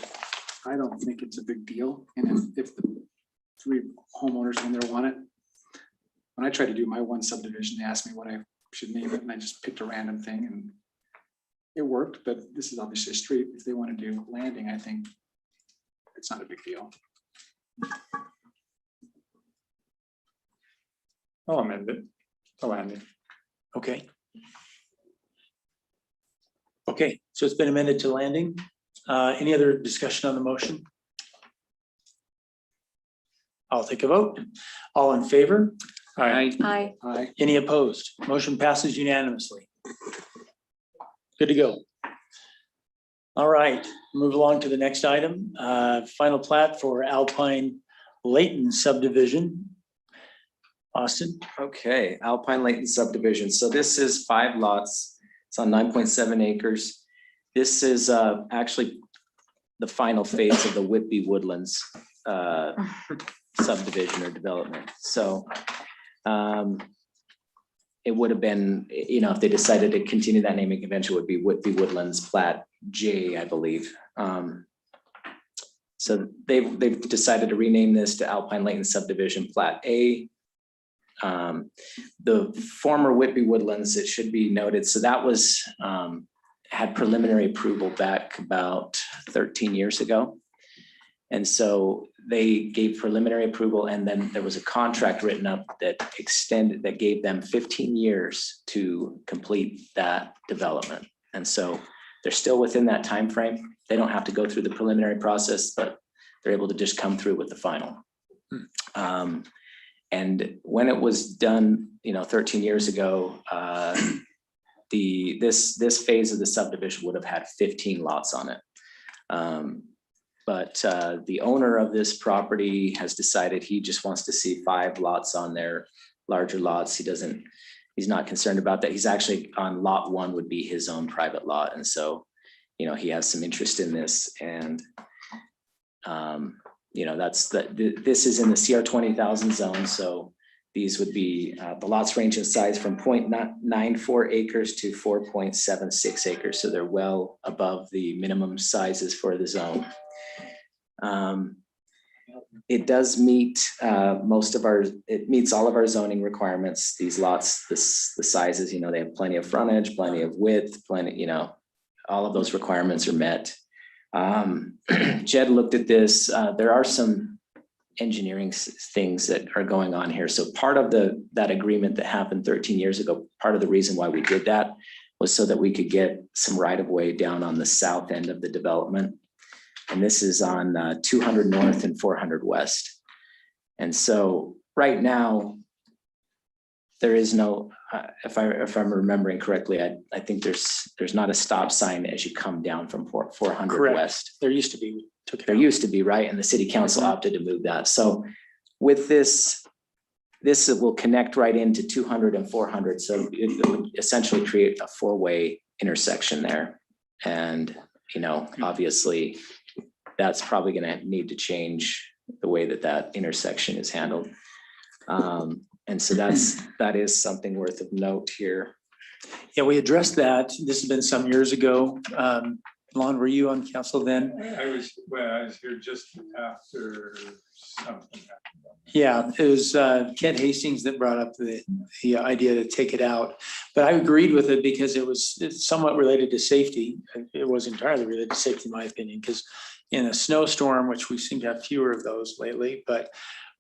I don't think it's a big deal. And if the 3 homeowners in there want it, when I tried to do my one subdivision, they asked me what I should name it, and I just picked a random thing, and it worked. But this is obviously a street. If they want to do Landing, I think it's not a big deal. I'll amend it to Landing. Okay. Okay, so it's been amended to landing. Any other discussion on the motion? I'll take a vote. All in favor? Aye. Aye. Aye. Any opposed? Motion passes unanimously. Good to go. All right, move along to the next item. Final plat for Alpine Layton subdivision. Austin? Okay, Alpine Layton subdivision. So this is 5 lots. It's on 9.7 acres. This is actually the final phase of the Whitby Woodlands subdivision or development. So it would have been, you know, if they decided to continue that naming convention, would be Whitby Woodlands Plat J, I believe. So they've decided to rename this to Alpine Layton subdivision Plat A. The former Whitby Woodlands, it should be noted, so that was had preliminary approval back about 13 years ago. And so they gave preliminary approval, and then there was a contract written up that extended, that gave them 15 years to complete that development. And so they're still within that time frame. They don't have to go through the preliminary process, but they're able to just come through with the final. And when it was done, you know, 13 years ago, this phase of the subdivision would have had 15 lots on it. But the owner of this property has decided he just wants to see 5 lots on there, larger lots. He's not concerned about that. He's actually on lot 1 would be his own private lot. And so, you know, he has some interest in this, and you know, this is in the CR 20,000 zone. So these would be, the lots range in size from 0.94 acres to 4.76 acres. So they're well above the minimum sizes for the zone. It does meet it meets all of our zoning requirements. These lots, the sizes, you know, they have plenty of frontage, plenty of width, plenty, you know, all of those requirements are met. Jed looked at this. There are some engineering things that are going on here. So part of that agreement that happened 13 years ago, part of the reason why we did that was so that we could get some right of way down on the south end of the development. And this is on 200 north and 400 west. And so right now, there is no, if I'm remembering correctly, I think there's not a stop sign as you come down from 400 Correct. west. There used to be. Took it There out. used to be, right? And the city council opted to move that. So with this will connect right into 200 and 400. So it would essentially create a 4-way intersection there. And, you know, obviously that's probably going to need to change the way that intersection is handled. And so that is something worth of note here. Yeah, we addressed that. This has been some years ago. Lon, were you on council then? I was here just after something happened. Yeah, it was Kent Hastings that brought up the idea to take it out. But I agreed with it because it's somewhat related to safety. It was entirely related to safety, in my opinion, because in a snowstorm, which we seem to have fewer of those lately, but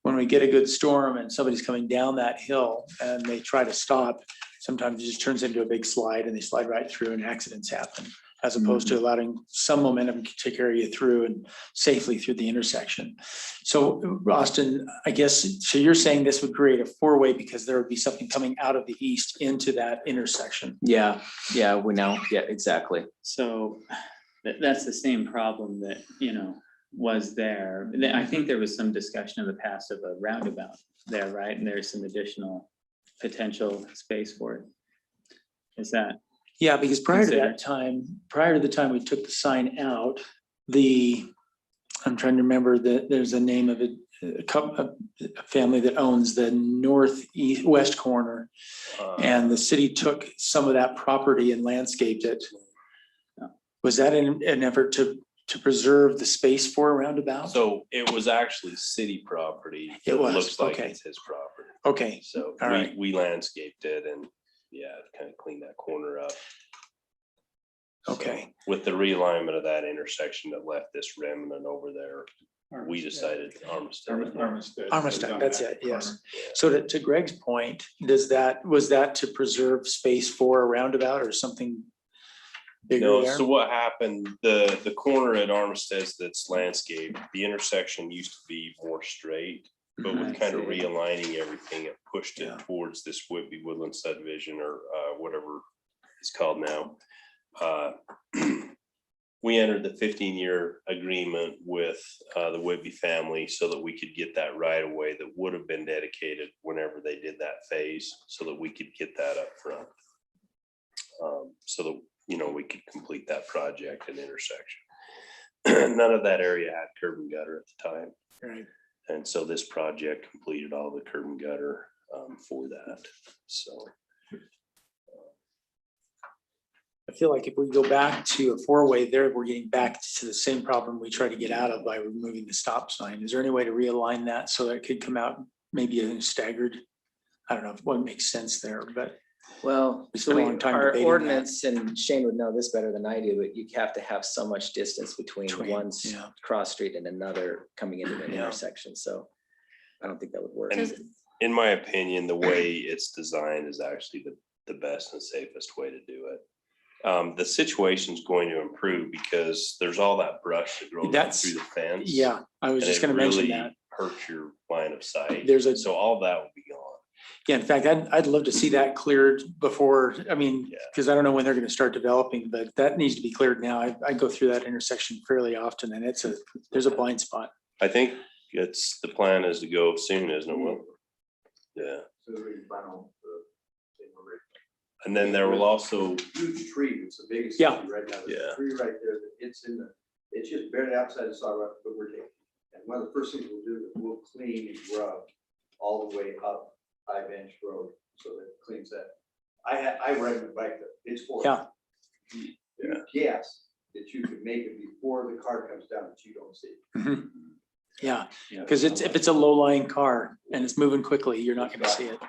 when we get a good storm and somebody's coming down that hill and they try to stop, sometimes it just turns into a big slide and they slide right through and accidents happen, as opposed to allowing some momentum to carry you through and safely through the intersection. So Austin, I guess, so you're saying this would create a 4-way because there would be something coming out of the east into that intersection. Yeah, we know. Yeah, exactly. So that's the same problem that, you know, was there. I think there was some discussion in the past of a roundabout there, right? And there's some additional potential space for it. Is that? Yeah, because prior to the time we took the sign out, I'm trying to remember that there's a name of a family that owns the northwest corner. And the city took some of that property and landscaped it. Was that an effort to preserve the space for a roundabout? So it was actually city property. It was, Looks like okay. it's his property. Okay, So all right. we landscaped it and kind of cleaned that corner up. Okay. So with the realignment of that intersection that left this remnant over there, we decided Armistead. Armistead, that's it, yes. So to Greg's point, was that to preserve space for a roundabout or something bigger No, there? so what happened, the corner at Armistead's that's landscape, the intersection used to be more straight. But I with kind of see. realigning everything, it pushed it Yeah. towards this Whitby Woodland subdivision or whatever it's called now. We entered the 15-year agreement with the Whitby family so that we could get that right away that would have been dedicated whenever they did that phase, so that we could get that up front. So that, you know, we could complete that project and intersection. None of that area had curb and gutter at the time. Right. And so this project completed all the curb and gutter for that, so. I feel like if we go back to a four-way there, we're getting back to the same problem we tried to get out of by removing the stop sign. Is there any way to realign that so that it could come out maybe in staggered? I don't know what makes sense there, but Well, We so spent a long time our debating that. ordinance, and Shane would know this better than I do, but you have to have so much distance between one yeah. cross street and another coming into an Yeah. intersection, so I don't think that would work. And in my opinion, the way it's designed is actually the best and safest way to do it. The situation's going to improve because there's all that brush that grows up That's- through the fence. Yeah, I was and just it gonna mention really that. Hurts your line of sight. There's a, So all that will be gone. yeah, in fact, I'd love to see that cleared before, I mean, Yeah. because I don't know when they're gonna start developing, but that needs to be cleared now. I go through that intersection fairly often and there's a blind spot. I think the plan is to go soon, isn't it, Will? Yeah. And then there will also, Huge tree, it's the biggest Yeah. tree right now, there's Yeah. a tree right there, that it's just barely outside the sidewalk, but we're taking. And one of the first things we'll do is we'll clean and grub all the way up 5-inch road, so that it cleans that. I ride my bike, it's horrible. Yeah. Yes, that you can make it before the car comes down, that you don't see. Mhm. Yeah, because if it's a low-lying car and it's moving quickly, you're not gonna see it.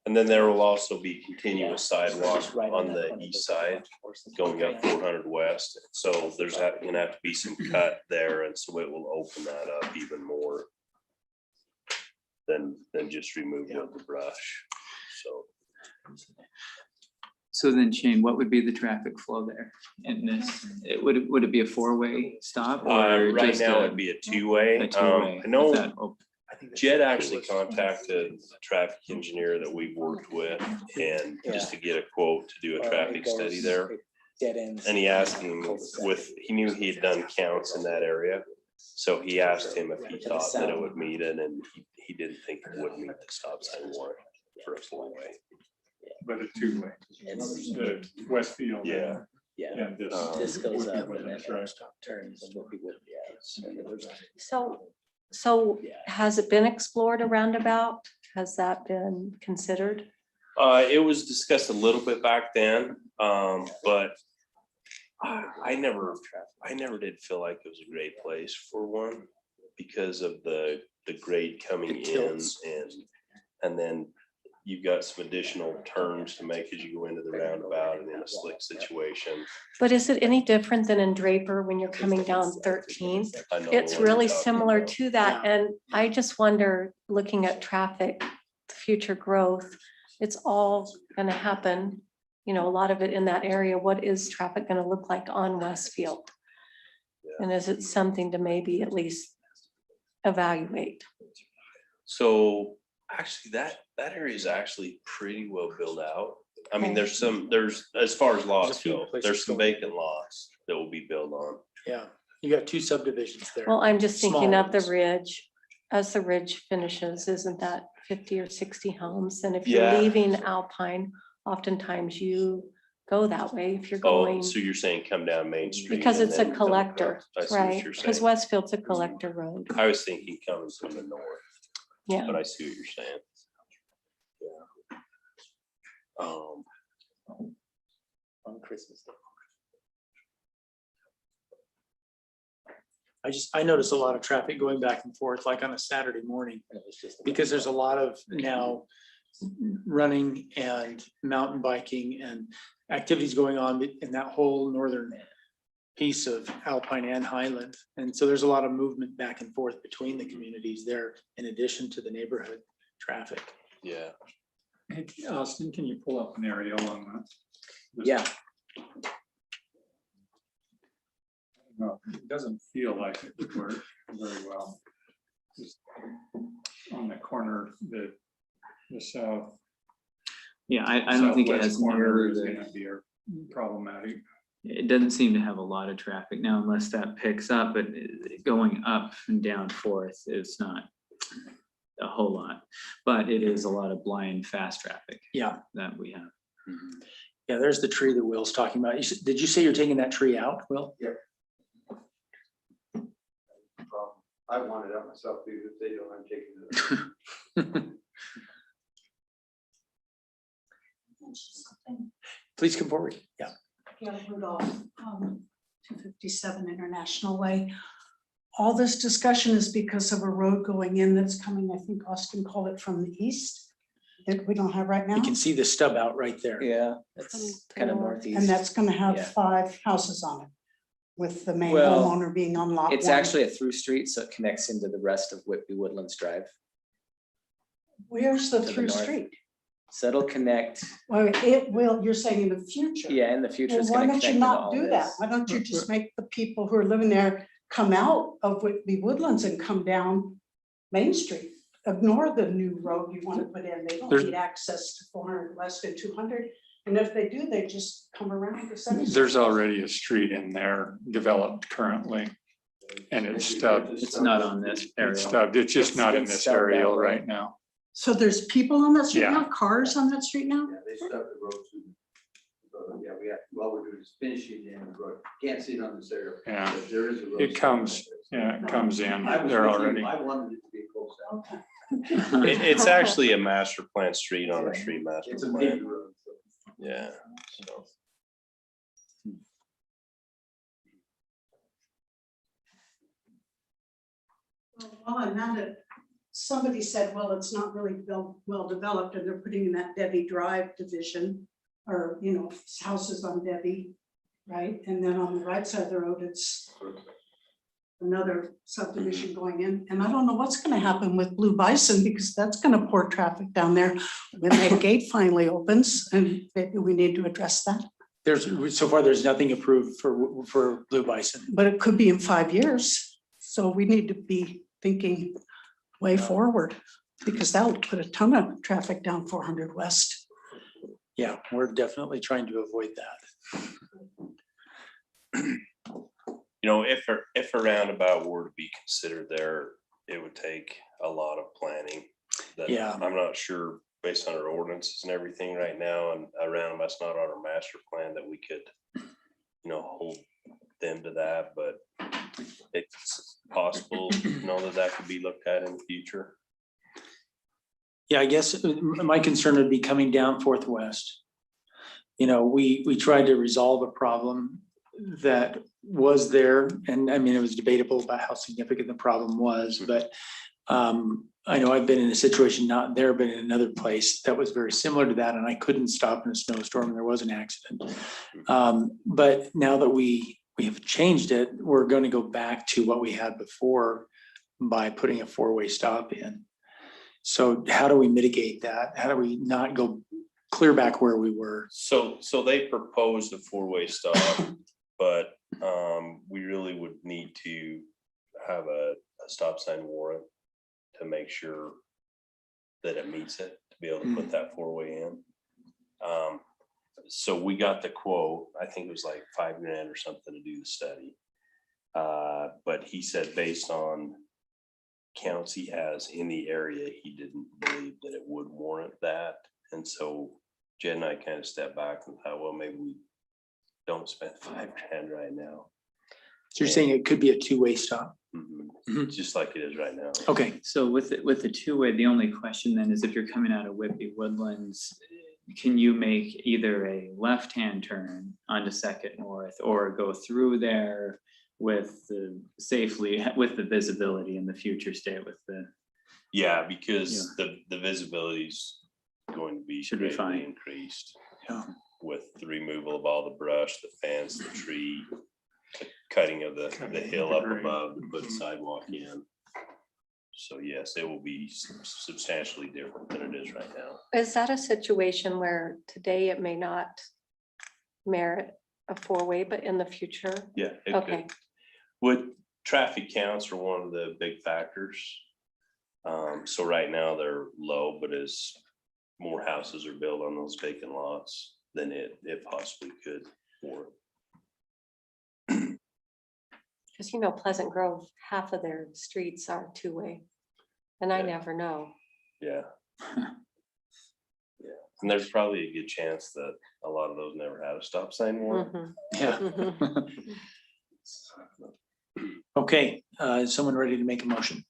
and then there will also be continuous sidewalk Just right on that the corner. east side going up 400 west. So there's gonna have to be some cut there, and so it will open that up even more than just removing of the brush. So So then Shane, what would be the traffic flow there in this? Would it be a four-way stop? or right just now a- it'd be a two-way. a two-way I know with that op- Jed actually contacted a traffic engineer that we've worked with and just to get a quote to do a traffic study there. Dead ends. And he asked him he knew he had done counts in that area. So he asked him if he thought that it would meet it, and he didn't think it would meet the stop sign warrant for a full way. But a two-way, the Westfield. Yeah. Yeah, And this. this goes up and then That's right. turns and what people, yeah. So has it been explored a roundabout? Has that been considered? It was discussed a little bit back then, but I never did feel like it was a great place for one because of the grade coming It in tilts. and then you've got some additional turns to make as you go into the roundabout and in a slick situation. But is it any different than in Draper when you're coming down 13th? I know It's the one you're really talking similar about. to that. And I just wonder, looking at traffic, future growth, it's all gonna happen. You know, a lot of it in that area. What is traffic gonna look like on Westfield? And is it something to maybe at least evaluate? So actually that area is actually pretty well built out. I mean, Okay. there's, as far as lots few go, places there's some going. vacant lots that will be built on. Yeah, you got two subdivisions there. Well, I'm just thinking Small of the ones. ridge. As the ridge finishes, isn't that 50 or 60 homes? And if you're Yeah. leaving Alpine, oftentimes you go that way if you're Oh, going. so you're saying come down Main Street? Because and it's a then come collector, across. I see what right? you're Because saying. Westfield's a collector road. I was thinking coming from the north, Yeah. but I see what you're saying. Yeah. On Christmas Day. I notice a lot of traffic going back and forth, like on a Saturday morning, And it was just. because there's a lot of now running and mountain biking and activities going on in that whole northern piece of Alpine and Highland. And so there's a lot of movement back and forth between the communities there, in addition to the neighborhood traffic. Yeah. Hey, Austin, can you pull up an aerial on that? Yeah. No, it doesn't feel like it would work very well. Just on the corner, the south. Yeah, I don't think it southwest has corner nearly is the, gonna be problematic. it doesn't seem to have a lot of traffic now unless that picks up, but going up and down Fourth is not a whole lot, but it is a lot of blind fast traffic Yeah, that we have. yeah, there's the tree that Will's talking about. Did you say you're taking that tree out, Will? Problem. I want it out myself, because if they don't, I'm taking it. Please come forward. Yeah. Yeah, Rudolph, 257 International Way. All this discussion is because of a road going in that's coming, I think Austin called it from the east, that we don't have right now. You can see the stub out right there. Yeah, that's kind of And northeast. that's gonna Yeah. have 5 houses on it, with the main Well, homeowner being on lot 1. It's actually a through street, so it connects into the rest of Whitby Woodlands Drive. Where's the to the through north. street? So it'll connect, Well, it will, you're saying in the future? yeah, in the future, Well, it's why gonna don't connect you into not all do that? this. Why don't you just make the people who are living there come out of Whitby Woodlands and come down Main Street? Ignore the new road you want to put in. They don't There's- need access to 400 west and 200. And if they do, they just come around the center. There's already a street in there developed currently. And it's stubbed. It's not on this It's area. stubbed. It's just not in It's this stubbed that area way. right now. So there's people on that street Yeah. now, cars on that street now? Yeah, they stuck the road to. Yeah, we have, all we're doing is finishing the end of the road. Can't see it on this area. Yeah. but there is a road. It comes, yeah, it comes in I was there with you. already. I wanted it to be a close out. Okay. It's actually a master plan street on a street master It's a plan. big road. So. Yeah, so. Well, and now that somebody said, well, it's not really well developed and they're putting in that Debbie Drive division, or, you know, houses on Debbie, right? And then on the right side of the road, it's another subdivision going in. And I don't know what's gonna happen with Blue Bison, because that's gonna pour traffic down there when that gate finally opens, and maybe we need to address that. So far, there's nothing approved for Blue Bison. But it could be in 5 years, so we need to be thinking way forward, because that would put a ton of traffic down 400 west. Yeah, we're definitely trying to avoid that. You know, if a roundabout were to be considered there, it would take a lot of planning. That Yeah. I'm not sure, based on our ordinances and everything right now, and a roundabout's not on our master plan, that we could, you know, hold them to that, but it's possible, you know, that could be looked at in the future. Yeah, I guess my concern would be coming down Fourth West. You know, we tried to resolve a problem that was there, and I mean, it was debatable about how significant the problem was, but I know I've been in a situation, not there, but in another place that was very similar to that, and I couldn't stop in a snowstorm, and there was an accident. But now that we have changed it, we're going to go back to what we had before by putting a 4-way stop in. So how do we mitigate that? How do we not go clear back where we were? So they proposed a 4-way stop, but we really would need to have a stop sign warrant to make sure that it meets it, to be able to put that 4-way in. So we got the quote, I think it was like $5,000 or something to do the study. But he said based on counts he has in the area, he didn't believe that it would warrant that. And so Jen and I kind of stepped back and thought, well, maybe we don't spend $5,000 right now. So you're saying it could be a 2-way stop? Mhm. Just like it is right now. Okay, So with the 2-way, the only question then is if you're coming out of Whitby Woodlands, can you make either a left-hand turn onto Second North or go through there with the safely, with the visibility in the future state with the, Yeah, because the visibility is going to be Should be greatly fine. increased. Yeah. With the removal of all the brush, the fence, the tree, the cutting of the hill up above to put sidewalk in. So yes, it will be substantially different than it is right now. Is that a situation where today it may not merit a 4-way, but in the future? Yeah. It Okay, could. With traffic counts are one of the big factors. So right now they're low, but as more houses are built on those vacant lots, then it possibly could warrant. Because Pleasant Grove, half of their streets are two-way. And I Yeah. never know. Yeah. Yeah, and there's probably a good chance that a lot of those never had a stop sign warrant. Mhm, Yeah. mhm. Okay, is someone ready to make a motion?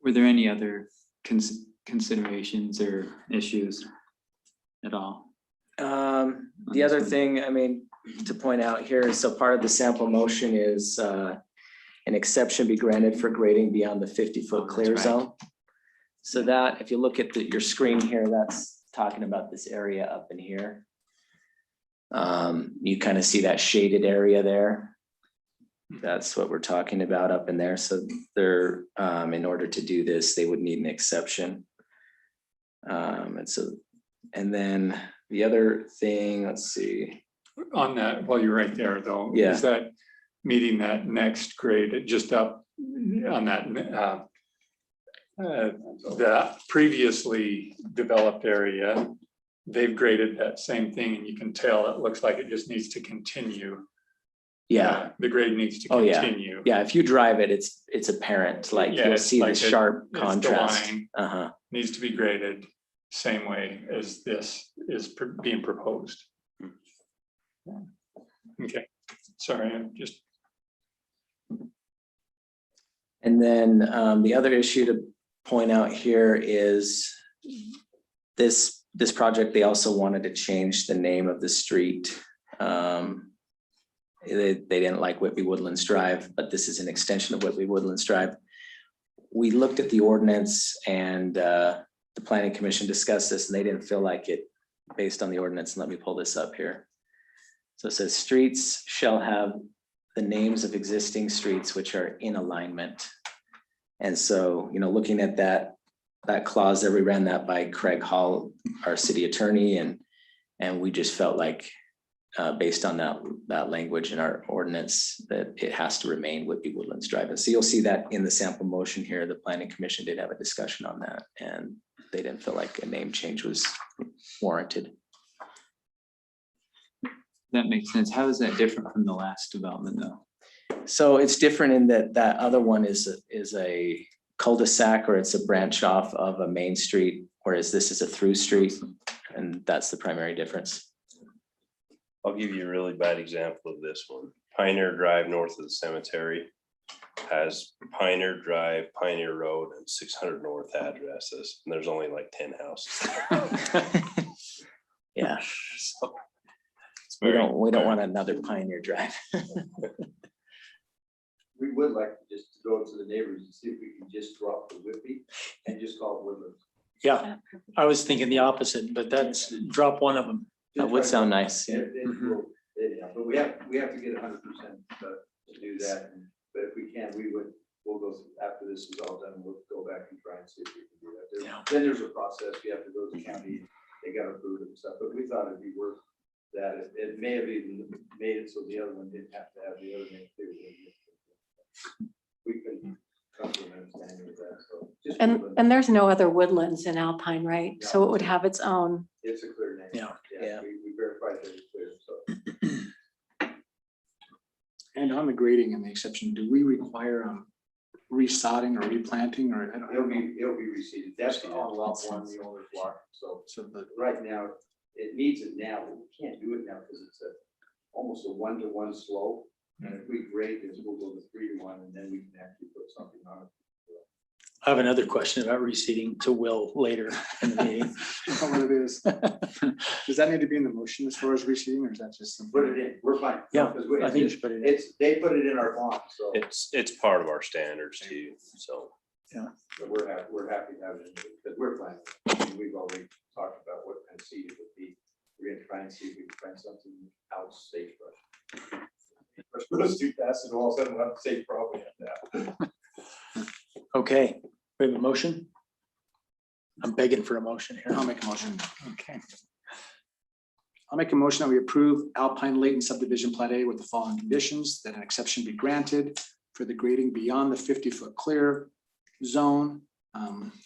Were there any other considerations or issues at all? The other thing, I mean, to point out here, so part of the sample motion is an exception be granted for grading beyond the 50-foot that's clear right. zone. So that, if you look at your screen here, that's talking about this area up in here. You kind of see that shaded area there. That's what we're talking about up in there. So they're, in order to do this, they would need an exception. And then the other thing, let's see. On that, while you're right there though, Yeah. is that meeting that next grade just up on that, the previously developed area, they've graded that same thing and you can tell it looks like it just needs to continue. Yeah, The grade needs to Oh, yeah. continue. yeah, if you drive it, it's apparent, like Yeah, you'll it's see the like sharp it's the contrast. line. Uh-huh. Needs to be graded same way as this is being proposed. Okay, sorry, I'm just. And then the other issue to point out here is this project, they also wanted to change the name of the street. They didn't like Whitby Woodlands Drive, but this is an extension of Whitby Woodlands Drive. We looked at the ordinance and the planning commission discussed this and they didn't feel like it based on the ordinance. And let me pull this up here. So it says streets shall have the names of existing streets which are in alignment. And so, looking at that clause there, we ran that by Craig Hall, our city attorney, and we just felt like based on that language in our ordinance that it has to remain Whitby Woodlands Drive. And so you'll see that in the sample motion here, the planning commission did have a discussion on that and they didn't feel like a name change was warranted. That makes sense. How is that different from the last development though? So it's different in that other one is a cul-de-sac or it's a branch off of a main street, whereas this is a through street, and that's the primary difference. I'll give you a really bad example of this one. Pioneer Drive north of the cemetery has Pioneer Drive, Pioneer Road, and 600 North addresses, and there's only like 10 houses. Yeah, So it's we very- don't want another Pioneer Drive. We would like to just go to the neighbors and see if we can just drop the Whitby and just call it Woodlands. Yeah, I was thinking the opposite, but that's drop one of them. That would sound nice. Yeah. But we have to get 100% to do that. But if we can, we'll go, after this is all done, we'll go back and try and see if we can do that. Yeah. Then there's a process, you have to go to the county, they got to approve it and stuff, but we thought it'd be worth that. It may have even made it so the other one didn't have to have the other name too. We can come to an understanding with that, so. just Woodlands. And there's no other woodlands in Alpine, right? So it would have its own. It's a clear name. Yeah. Yeah. We verified that it's clear, so. And on the grading and the exception, do we require resodding or replanting or I don't It'll know? be reseeded. That's on lot one, the owner's block. So So the, right now, it needs it now, but we can't do it now because it's almost a 1-to-1 slope. And if we grade this, we'll go to 3-to-1 and then we can actually put something on it. I have another question about reseeding to Will later in the meeting. I don't know what it is. Does that need to be in the motion as far as reseeding or is that just something? Put it in, we're fine. Yeah, Because I think you should put it in. they put it in our bond, so It's part of our standards too, so. but we're happy to have it in there because we're planning. I mean, we've already talked about what kind of seed it would be. We're gonna try and see if we can find something out sagebrush. Those two passes, and all of a sudden we'll have to say probably at that. Okay, we have a motion? I'm begging for a motion here. I'll make a motion. Okay. I'll make a motion that we approve Alpine Layton subdivision Plat A with the following conditions: that an exception be granted for the grading beyond the 50-foot clear zone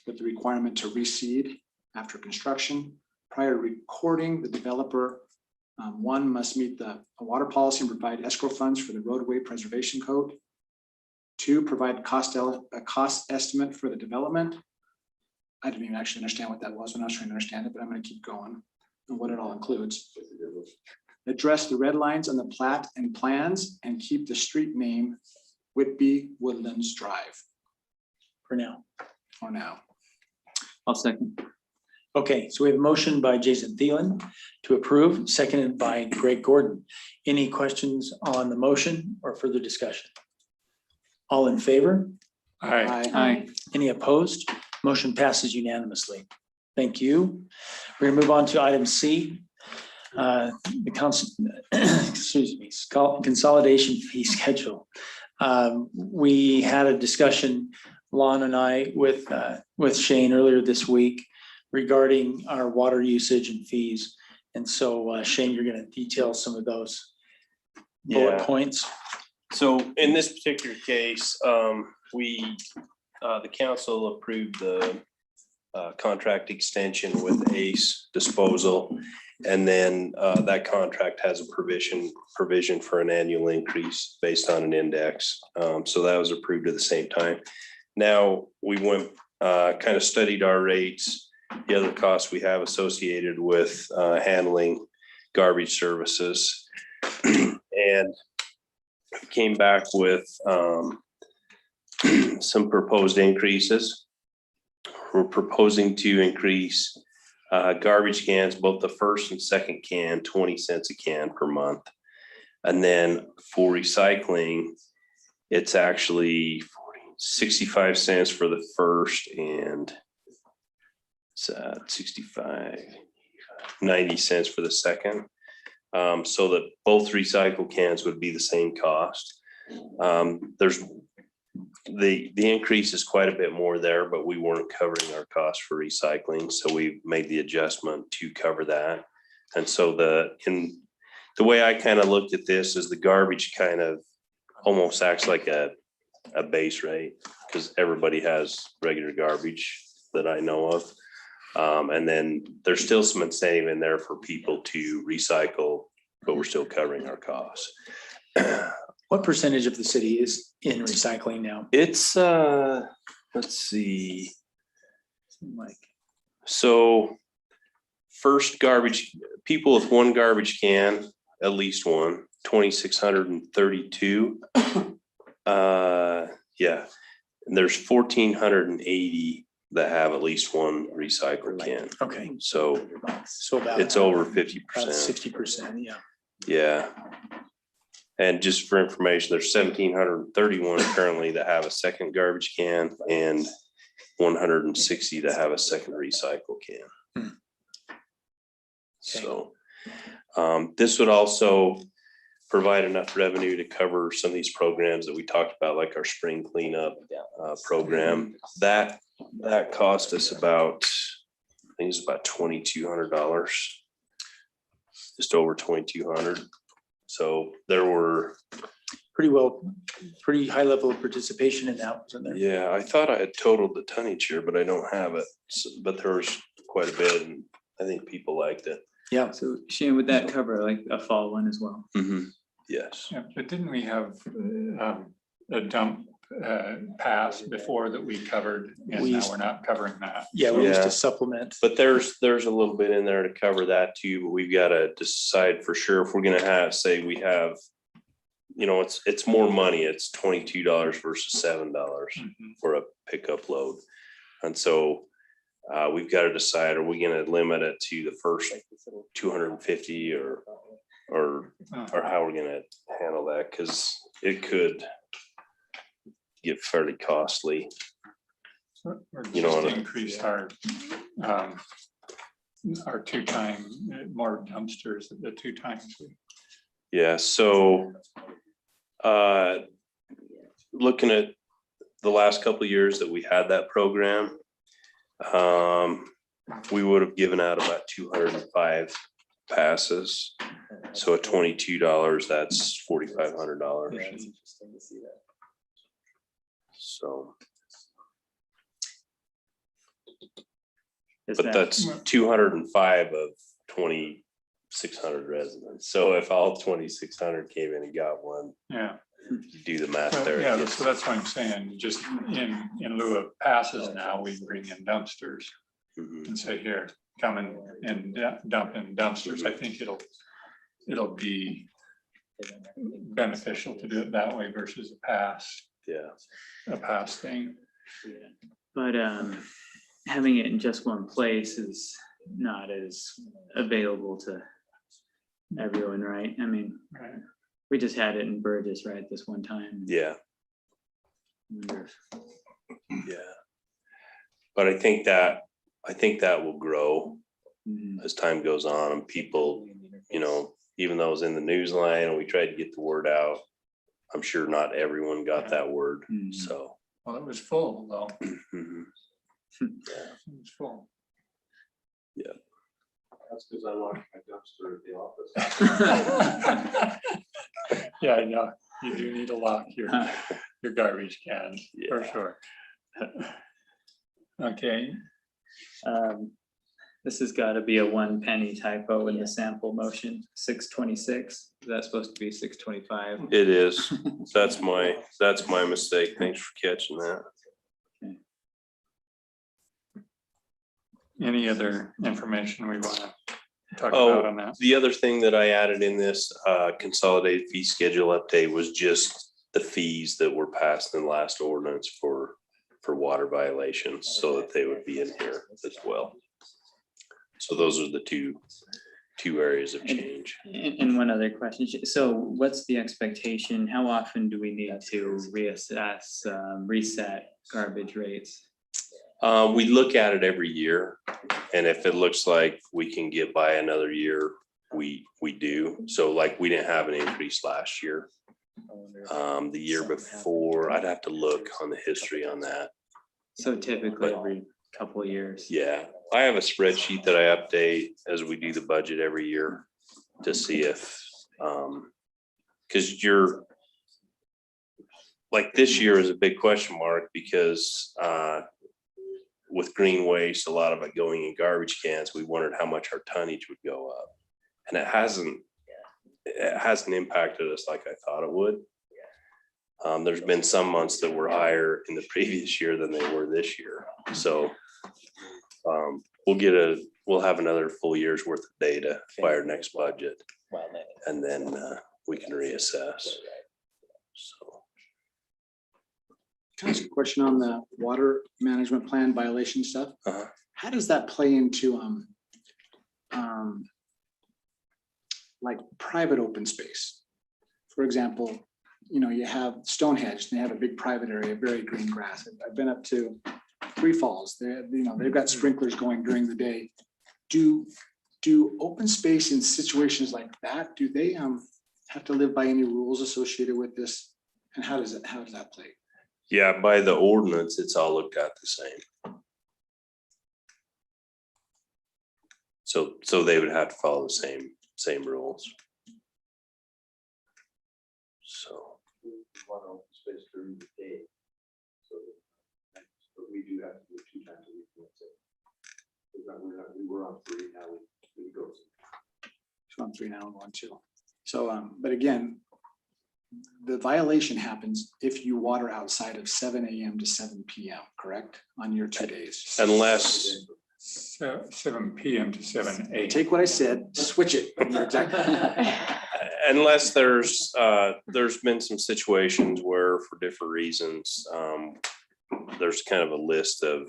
with the requirement to reseed after construction. Prior to recording, the developer, one, must meet the water policy and provide escrow funds for the roadway preservation code. Two, provide a cost estimate for the development. I didn't even actually understand what that was when I was trying to understand it, but I'm going to keep going and what it all includes. Address the red lines on the plat and plans and keep the street name Whitby Woodlands Drive For now. for now. I'll second. Okay, so we have a motion by Jason Thielen to approve, seconded by Greg Gordon. Any questions on the motion or further discussion? All in favor? Aye. Aye. Any opposed? Motion passes unanimously. Thank you. We're gonna move on to item C. Excuse me, consolidation fee schedule. We had a discussion, Lon and I, with Shane earlier this week regarding our water usage and fees. And so Shane, you're gonna detail some of those bullet Yeah. points. So in this particular case, the council approved the contract extension with Ace Disposal. And then that contract has a provision for an annual increase based on an index. So that was approved at the same time. Now, we went, kind of studied our rates, the other costs we have associated with handling garbage services. And came back with some proposed increases. We're proposing to increase garbage cans, both the first and second can, 20 cents a can per month. And then for recycling, it's actually 65 cents for the first and 90 cents for the second. So that both recycle cans would be the same cost. There's the increase is quite a bit more there, but we weren't covering our costs for recycling. So we made the adjustment to cover that. And so the way I kind of looked at this is the garbage kind of almost acts like a base rate, because everybody has regular garbage that I know of. And then there's still some incentive in there for people to recycle, but we're still covering our costs. What percentage of the city is in recycling now? It's, let's see. So first garbage, people with one garbage can, at least one, 2,632. Yeah, and there's 1,480 that have at least one recycle can. Okay, So about it's over 50%. 60%, yeah. Yeah. And just for information, there's 1,731 currently that have a second garbage can and 160 that have a second recycle can. So this would also provide enough revenue to cover some of these programs that we talked about, like our spring cleanup program. That cost us about, I think it's about $2,200, just over $2,200. So there were pretty high level of participation in that, wasn't there? Yeah, I thought I had totaled the tonnage here, but I don't have it. But there was quite a bit, and I think people liked it. Yeah. So Shane, would that cover like a fall one as well? Yes. Yeah, but didn't we have a dump pass before that we covered, and We now used- we're not covering that? Yeah, we used Yeah. to supplement. But there's a little bit in there to cover that too, but we've got to decide for sure if we're gonna have, say we have, it's more money. It's $22 versus $7 for a pickup load. And so we've got to decide, are we gonna limit it to the first 250 or how we're gonna handle that? Because it could get fairly costly. Or You know, just increase our 2 time, more dumpsters at the 2 times. Yeah, so Looking at the last couple of years that we had that program, we would have given out about 205 passes. So at $22, that's $4,500. Yeah, it's interesting to see that. So, Is but that- that's 205 of 2,600 residents. So if all 2,600 came in and got one, Yeah. you do the math So, there. yeah, so that's what I'm saying, just in lieu of passes now, we bring in dumpsters Mhm. and say, here, come and dump in dumpsters. I think it'll be beneficial to do it that way versus Yeah. a pass thing. But having it in just one place is not as available to everyone, right? I mean, Right. we just had it in Burgess, right, this one time. Yeah. Wonder if- Yeah. But I think that will grow Mhm. as time goes on and people, even though it was in the news line and we tried to get the word out, I'm sure not everyone got that word. Mhm. So. Well, it was full though. Mhm. It was full. That's because I locked my dumpster at the office. Yeah, I know, you do need to lock your garbage can, for Yeah. sure. Okay, This has got to be a 1 penny typo in the sample motion, 626. Is that supposed to be 625? It is. That's my mistake. Thanks for catching that. any other information we want to talk Oh, about on that? The other thing that I added in this consolidated fee schedule update was just the fees that were passed in the last ordinance for water violations, so that they would be in here as well. So those are the two areas of change. And one other question. So what's the expectation? How often do we need to reassess, reset garbage rates? We look at it every year, and if it looks like we can get by another year, we do. So like, we didn't have an increase last year. The year before, I'd have to look on the history on that. So typically every couple of years. Yeah, I have a spreadsheet that I update as we do the budget every year to see if, because like this year is a big question mark because with green waste, a lot of it going in garbage cans, we wondered how much our tonnage would go up. And it hasn't impacted us like I thought it would. There's been some months that were higher in the previous year than they were this year. So we'll have another full year's worth of data by our next budget. And then we can reassess. So. Can I ask a question on the water management plan violation stuff? Uh-huh. How does that play into like private open space? For example, you have Stonehenge, they have a big private area, very green grass. I've been up to Three Falls. They've got sprinklers going during the day. Do open space in situations like that, do they have to live by any rules associated with this? And how does that play? Yeah, by the ordinance, it's all looked at the same. So they would have to follow the same rules. So. One open space during the day. But we do have to do it 2 times a week. That's it. We were on 3, now we go. So I'm 3 now and 1, 2. So, but again, the violation happens if you water outside of 7 a.m. to 7 p.m., correct? On your 2 days. Unless, 7 p.m. to 7 a.m. Take what I said, switch it. You're exactly. unless there's been some situations where for different reasons, there's kind of a list of,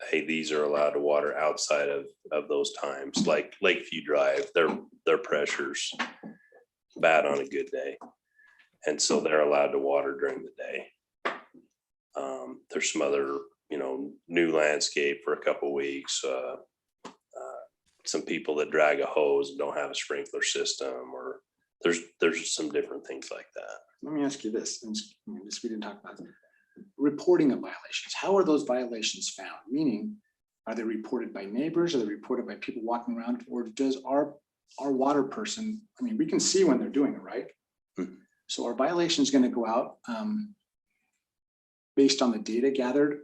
hey, these are allowed to water outside of those times, like Lakeview Drive, their pressure's bad on a good day. And so they're allowed to water during the day. There's some other, new landscape for a couple of weeks. Some people that drag a hose and don't have a sprinkler system, or there's some different things like that. Let me ask you this, and we didn't talk about it. Reporting of violations. How are those violations found? Meaning, are they reported by neighbors? Are they reported by people walking around? Or does our water person, I mean, we can see when they're doing it, right? So are violations going to go out based on the data gathered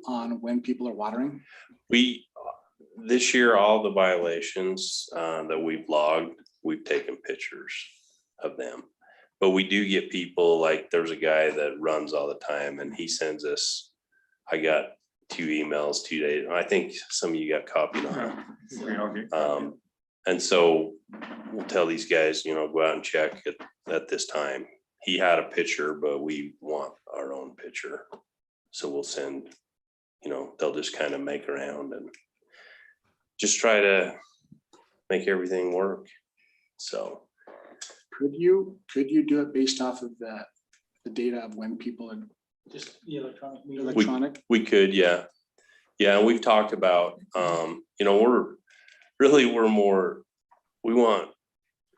on when people are watering? This year, all the violations that we've logged, we've taken pictures of them. But we do get people, like there's a guy that runs all the time and he sends us, I got 2 emails 2 days. I think some of you got copied on it. And so we'll tell these guys, go out and check at this time. He had a picture, but we want our own picture. So we'll send, they'll just kind of make around and just try to make everything work. So. Could you do it based off of the data of when people are Just the electronic meter. electronic? We could, yeah. Yeah, we've talked about, we want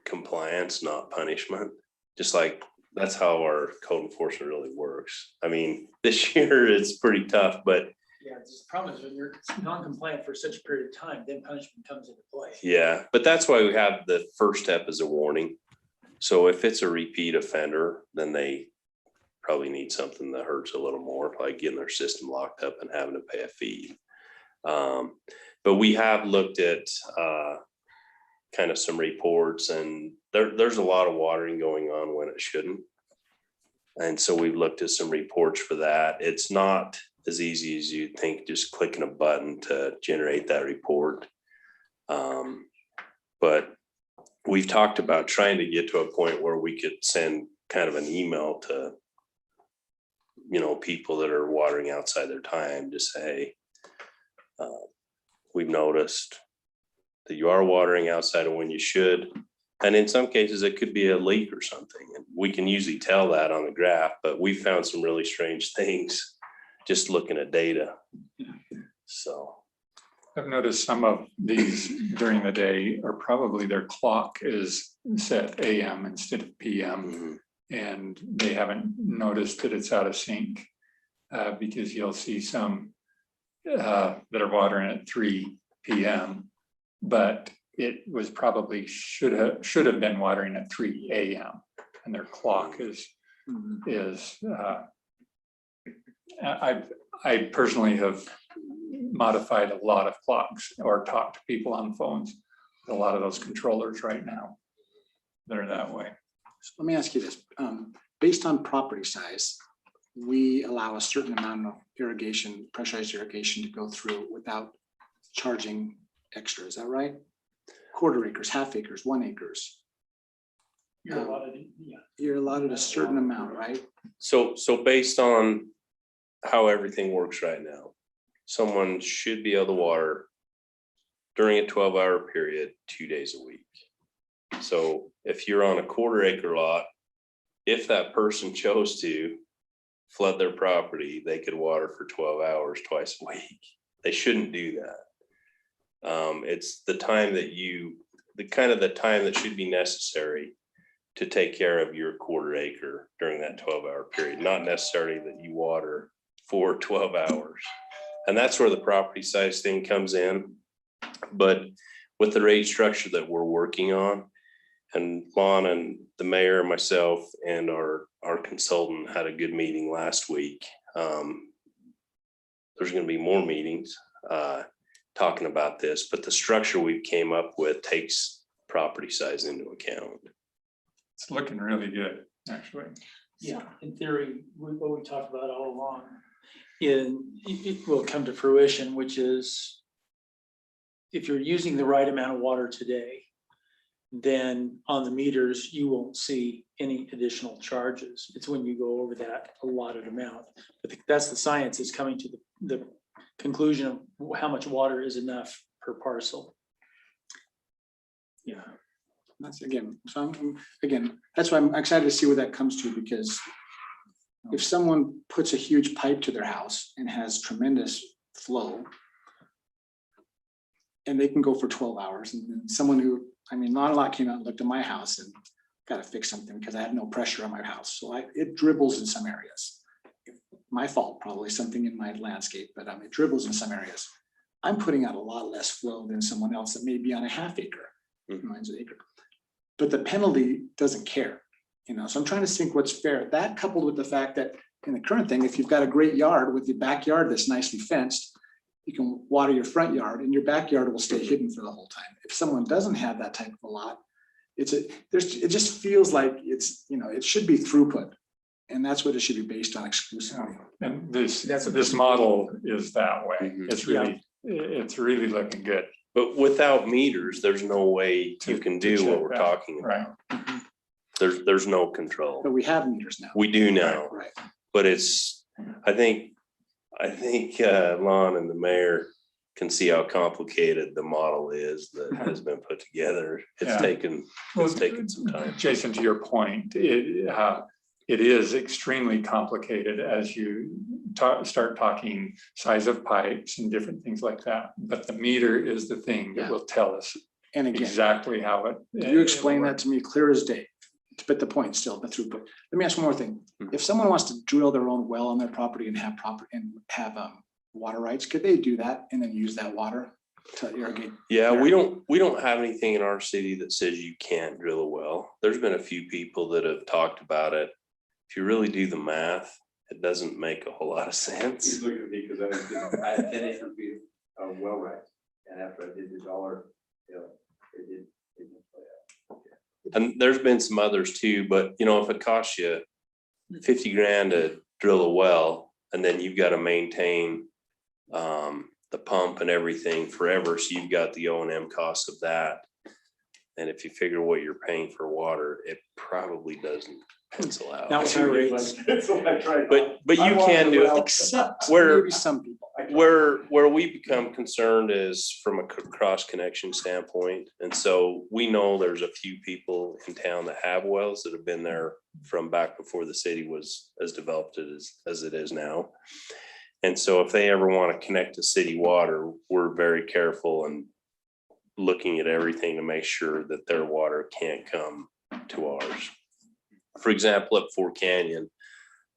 compliance, not punishment. Just like, that's how our code enforcement really works. I mean, this year it's pretty tough, but Yeah, the problem is when you're non-compliant for such a period of time, then punishment comes into play. yeah, but that's why we have the first step as a warning. So if it's a repeat offender, then they probably need something that hurts a little more, like getting their system locked up and having to pay a fee. But we have looked at kind of some reports, and there's a lot of watering going on when it shouldn't. And so we've looked at some reports for that. It's not as easy as you think, just clicking a button to generate that report. But we've talked about trying to get to a point where we could send kind of an email to, people that are watering outside their time to say, we've noticed that you are watering outside of when you should. And in some cases, it could be a leak or something. And we can usually tell that on the graph, but we found some really strange things just looking at data. So. I've noticed some of these during the day are probably their clock is set AM instead of PM. And they haven't noticed that it's out of sync because you'll see some that are watering at 3 PM, but it was probably should have been watering at 3 AM, and their clock is I personally have modified a lot of clocks or talked to people on phones. A lot of those controllers right now, they're that way. So let me ask you this, based on property size, we allow a certain amount of irrigation, pressurized irrigation to go through without charging extra, is that right? Quarter acres, half acres, 1 acres. You're allotted, yeah. You're allotted a certain amount, right? So based on how everything works right now, someone should be able to water during a 12-hour period, 2 days a week. So if you're on a quarter acre lot, if that person chose to flood their property, they could water for 12 hours twice a week. They shouldn't do that. It's the time that the time that should be necessary to take care of your quarter acre during that 12-hour period, not necessarily that you water for 12 hours. And that's where the property size thing comes in. But with the rate structure that we're working on, and Lon and the mayor, myself, and our consultant had a good meeting last week. There's going to be more meetings talking about this, but the structure we came up with takes property size into account. It's looking really good, actually. Yeah, in theory, what we talked about all along, it will come to fruition, which is if you're using the right amount of water today, then on the meters, you won't see any additional charges. It's when you go over that allotted amount. But that's the science is coming to the conclusion of how much water is enough per parcel. Yeah. That's that's why I'm excited to see where that comes to, because if someone puts a huge pipe to their house and has tremendous flow, and they can go for 12 hours, and then someone who I mean, Lot came out and looked at my house and got to fix something because I had no pressure on my house. So it dribbles in some areas. My fault, probably something in my landscape, but it dribbles in some areas. I'm putting out a lot less flow than someone else that may be on a half acre. Mine's an acre. But the penalty doesn't care, so I'm trying to think what's fair. That coupled with the fact that in the current thing, if you've got a great yard with your backyard that's nicely fenced, you can water your front yard and your backyard will stay hidden for the whole time. If someone doesn't have that type of a lot, it just feels like it should be throughput. And that's what it should be based on exclusively. And this model is that way. It's really looking good. But without meters, there's no way you can do what we're talking about. Right. There's no control. But we have meters now. We do now, Right. but I think Lon and the mayor can see how complicated the model is that has been put together. It's taken some time. Jason, to your point, it is extremely complicated as you start talking size of pipes and different things like that. But the meter is the thing that will tell us And again, exactly how it. you explain that to me clear as day. But the point still, the throughput. Let me ask one more thing. If someone wants to drill their own well on their property and have water rights, could they do that and then use that water to irrigate? Yeah, we don't have anything in our city that says you can't drill a well. There's been a few people that have talked about it. If you really do the math, it doesn't make a whole lot of sense. He's looking at me because I had 10 acre feet of well rights, and after I did the dollar, it didn't play out. And there's been some others too, but if it costs you 50 grand to drill a well, and then you've got to maintain the pump and everything forever, so you've got the O&M costs of that. And if you figure what you're paying for water, it probably doesn't pencil out. Now, our rates, That's what I tried. But you can do it. Except Where- maybe some people. Where we become concerned is from a cross connection standpoint. And so we know there's a few people in town that have wells that have been there from back before the city was as developed as it is now. And so if they ever want to connect to city water, we're very careful and looking at everything to make sure that their water can't come to ours. For example, at Fort Canyon,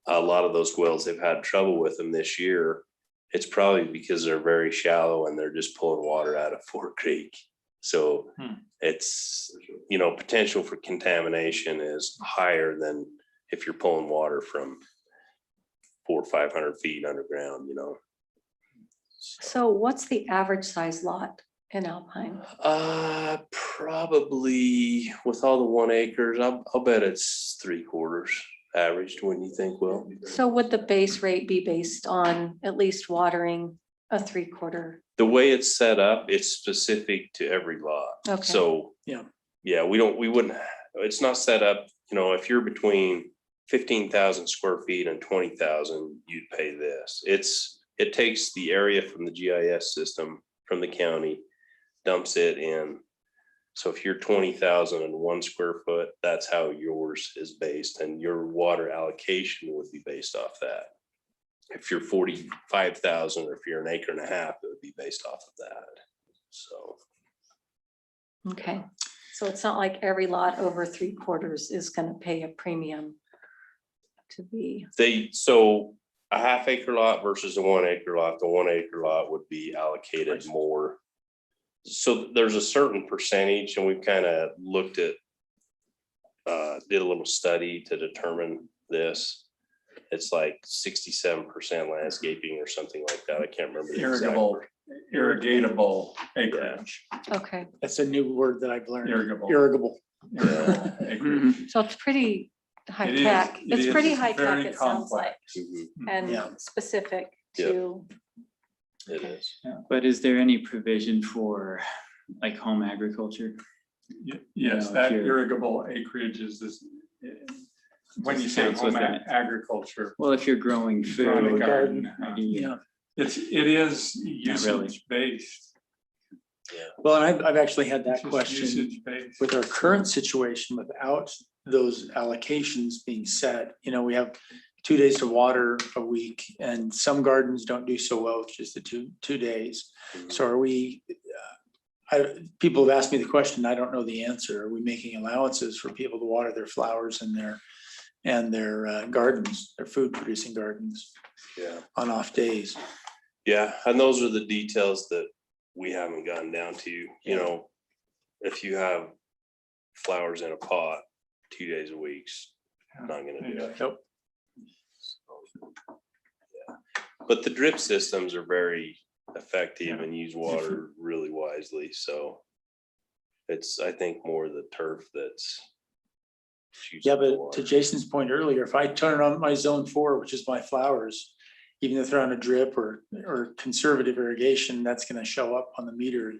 a lot of those wells, they've had trouble with them this year. It's probably because they're very shallow and they're just pulling water out of Fort Creek. So it's, potential for contamination is higher than if you're pulling water from 400 or 500 feet underground, So what's the average size lot in Alpine? Probably with all the 1 acres, I'll bet it's 3/4 averaged, when you think, Will. So would the base rate be based on at least watering a 3/4? The way it's set up, it's specific to every lot. Okay. So, yeah, we wouldn't, it's not set up, if you're between 15,000 square feet and 20,000, you'd pay this. It takes the area from the GIS system from the county, dumps it in. So if you're 20,001 square foot, that's how yours is based, and your water allocation would be based off that. If you're 45,000, or if you're an acre and a half, it would be based off of that. So. Okay, so it's not like every lot over 3/4 is gonna pay a premium to be. So a half acre lot versus a 1 acre lot, the 1 acre lot would be allocated more. So there's a certain percentage, and we've kind of looked at, did a little study to determine this. It's like 67% landscaping or something like that. I can't remember. the exact word. Irrigatable acreage. Okay, that's a new word that I've learned. Irrigable. Irrigable. Acreage. so it's pretty high It is- tech. it It's is pretty high very tech, it sounds like, Mhm, and Yeah. specific Yeah. to. It is. But is there any provision for like home agriculture? Yes, if that you're- irrigable acreage is this. When you say Counts with home that. agriculture, Well, if you're growing food. Growing a garden, how do you- Yeah. it is really. usage based. Well, and I've actually had that question Usage based. with our current situation without those allocations being set. We have 2 days to water a week, and some gardens don't do so well with just the two days. So people have asked me the question, I don't know the answer. Are we making allowances for people to water their flowers and their gardens, their food producing gardens Yeah. on off days? Yeah, and those are the details that we haven't gotten down to, you know, if you have flowers in a pot 2 days a week's not gonna do it. Nope. Yeah. But the drip systems are very effective and use water really wisely, so it's, I think, more the turf that's choosing Yeah, the but water. to Jason's point earlier, if I turn on my zone 4, which is my flowers, even if they're on a drip or conservative irrigation, that's gonna show up on the meter.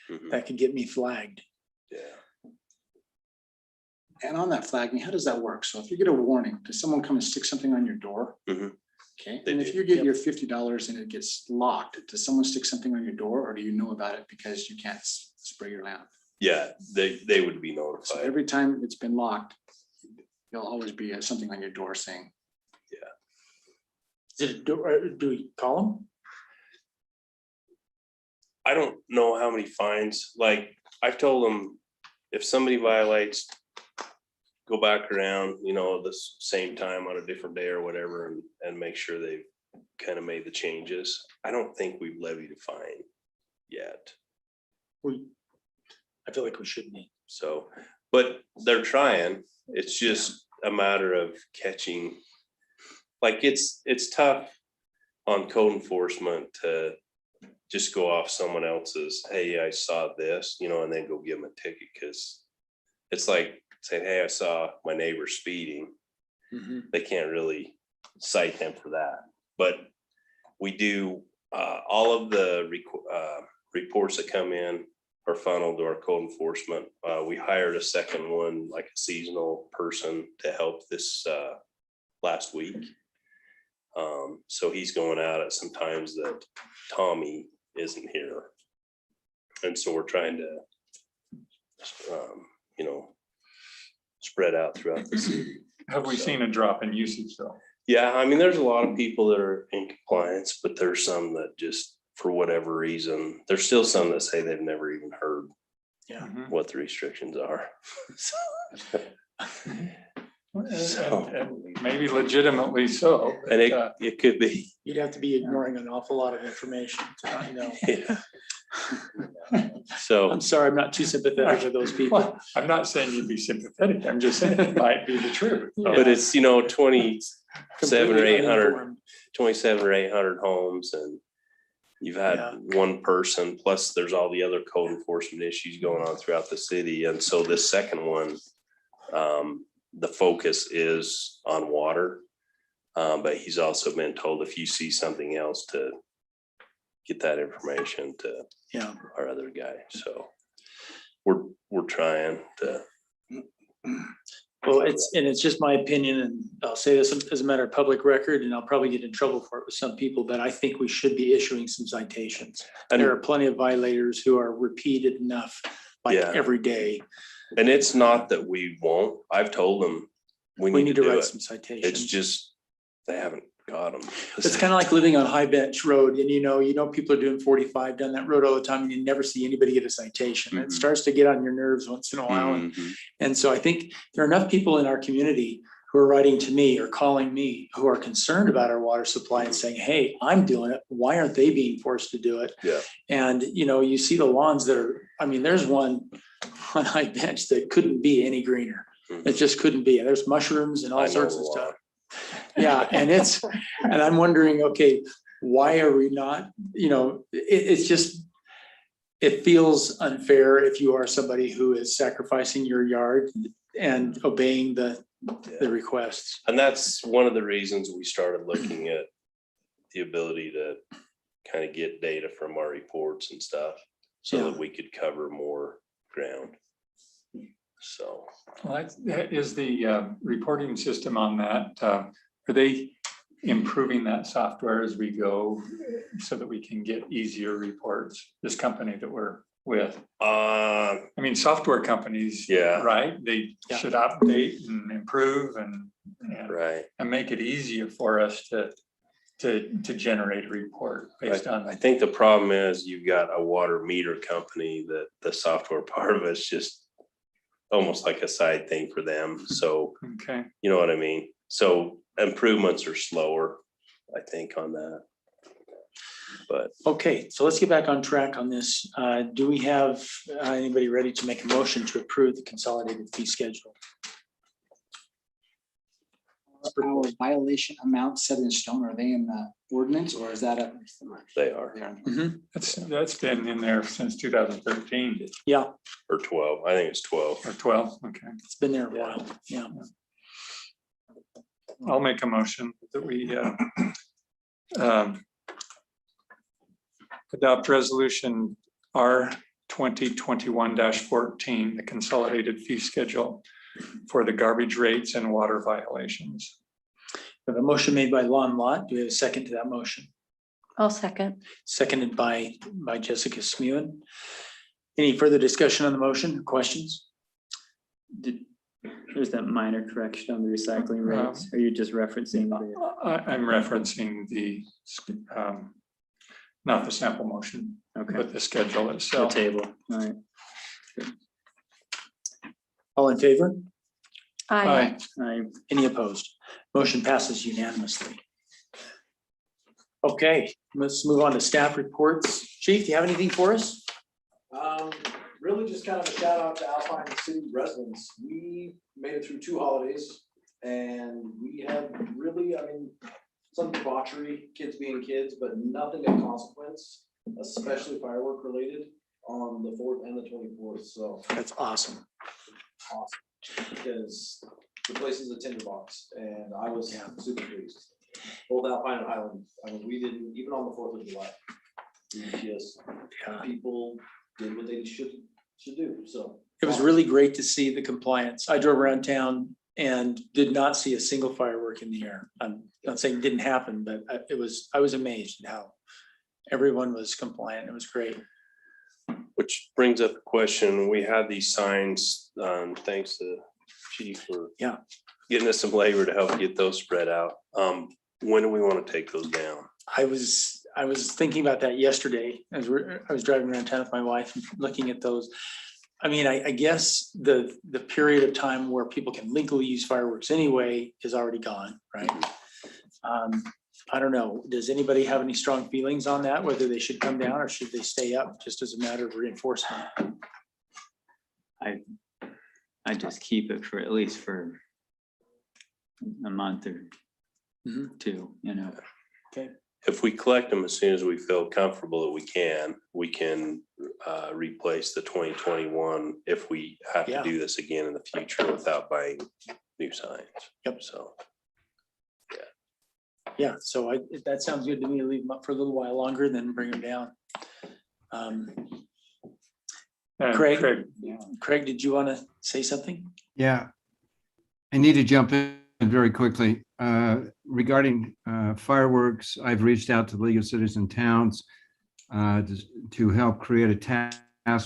Mhm. That can get me flagged. Yeah. And on that flagging, how does that work? So if you get a warning, does someone come and stick something on your door? Mhm. Okay, They and if do. you get your $50 and it gets locked, does someone stick something on your door, or do you know about it because you can't spray your lamp? Yeah, they would be So notified. every time it's been locked, there'll always be something on your door saying, Is it, do we call them? I don't know how many fines, like, I've told them, if somebody violates, go back around, you know, the same time on a different day or whatever, and make sure they've kind of made the changes. I don't think we've levied a fine yet, I feel like we should be. so, but they're trying. It's just a matter of catching. Like, it's tough on code enforcement to just go off someone else's, hey, I saw this, you know, and then go give them a ticket, because it's like saying, hey, I saw my neighbor speeding. They can't really cite him for that. But we do, all of the reports that come in are funneled to our code enforcement. We hired a second one, like a seasonal person, to help this last week. So he's going out at some times that Tommy isn't here. And so we're trying to, you know, spread out throughout the city. Have we seen a drop in usage though? Yeah, I mean, there's a lot of people that are in compliance, but there's some that just, for whatever reason, there's still some that say they've never even heard what the restrictions are. And maybe legitimately so. And but, it could be, You'd have to be ignoring an awful lot of information to not know. yeah. So, I'm sorry, I'm not too sympathetic to those people. well, I'm not saying you'd be sympathetic. I'm just saying it might be the truth. but it's, you know, 27 or Completely 800, uninformed. 27 or 800 homes, and you've had one person, plus there's all the other code enforcement issues going on throughout the city. And so this second one, the focus is on water. But he's also been told, if you see something else, to get that information to our other guy. So we're trying to. Well, it's just my opinion, and I'll say this as a matter of public record, and I'll probably get in trouble for it with some people, but I think we should be issuing some citations. And there are plenty of violators who are repeated enough, like every day. And it's not that we won't. I've told them we need to write some citations. It's just they haven't got them. It's kind of like living on High Bench Road, and you know people are doing 45 down that road all the time, and you never see anybody get a citation. It starts to get on your nerves once in a while. And so I think there are enough people in our community who are writing to me or calling me who are concerned about our water supply and saying, hey, I'm doing it. Why aren't they being forced to do it? Yeah. And you see the lawns that are, I mean, there's one on High Bench that couldn't be any greener. It just couldn't be. There's mushrooms and all sorts of stuff. Yeah, and I'm wondering, okay, why are we not, it's just, it feels unfair if you are somebody who is sacrificing your yard and obeying the requests. And that's one of the reasons we started looking at the ability to kind of get data from our reports and stuff, so that we could cover more ground. So. Well, is the reporting system on that, are they improving that software as we go so that we can get easier reports? This company that we're with, I mean, software companies, right? They should update and improve and make it easier for us to to generate a report based on. I think the problem is you've got a water meter company that the software part of it's just almost like a side thing for them. So, Okay, you know what I mean? So improvements are slower, I think, on that. But Okay, so let's get back on track on this. Do we have anybody ready to make a motion to approve the consolidated fee schedule? Our violation amount set in stone, are they in the ordinance or is that a? they are, that's been in there since 2013 Yeah, or 12, I think it's 12. or 12, okay. it's been there a while. Yeah. I'll make a motion that we adopt resolution R 2021-14, the consolidated fee schedule for the garbage rates and water violations. We have a motion made by Lon Lot. Do we have a second to that motion? I'll second. Seconded by Jessica Smewen. Any further discussion on the motion? Questions? There's that minor correction on the recycling rates. Are you just referencing the? I'm referencing the, not the sample motion, Okay, but the schedule the itself. table, all right. All in favor? Aye. Any opposed? Motion passes unanimously. Okay, let's move on to staff reports. Chief, do you have anything for us? Really just kind of a shout out to Alpine City residents. We made it through 2 holidays and we had really, I mean, some debauchery, kids being kids, but nothing of consequence, especially firework related on the 4th and the 24th. So That's awesome. awesome, because the place is a tinderbox and I was super pleased. Both Alpine and Highland, I mean, we didn't, even on the 4th of July, we just, people did what they should do, so. It was really great to see the compliance. I drove around town and did not see a single firework in the air. I'm not saying it didn't happen, but I was amazed at how everyone was compliant. It was great. Which brings up the question, we had these signs, thanks to Chief for getting us some labor to help get those spread out. When do we want to take those down? I was thinking about that yesterday as I was driving around town with my wife and looking at those. I mean, I guess the period of time where people can legally use fireworks anyway is already gone, right? I don't know. Does anybody have any strong feelings on that, whether they should come down or should they stay up just as a matter of reinforcement? I just keep it for at least for a month or two, you know. Okay. If we collect them as soon as we feel comfortable that we can replace the 2021 if we have to do this again in the future without buying new signs. Yep. So. Yeah, so that sounds good to me. Leave them up for a little while longer, then bring them down. Craig, did you want to say something? Yeah, I need to jump in very quickly. Regarding fireworks, I've reached out to the League of Cities and Towns to help create a task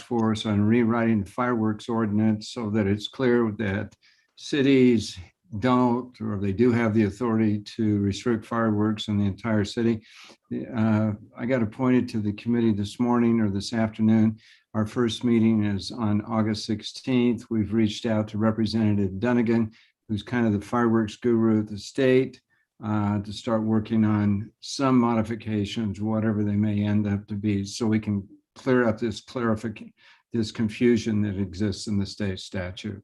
force on rewriting the fireworks ordinance so that it's clear that cities don't, or they do have the authority to restrict fireworks in the entire city. I got appointed to the committee this morning or this afternoon. Our first meeting is on August 16th. We've reached out to Representative Dunnigan, who's kind of the fireworks guru of the state, to start working on some modifications, whatever they may end up to be, so we can clear up this confusion that exists in the state statute.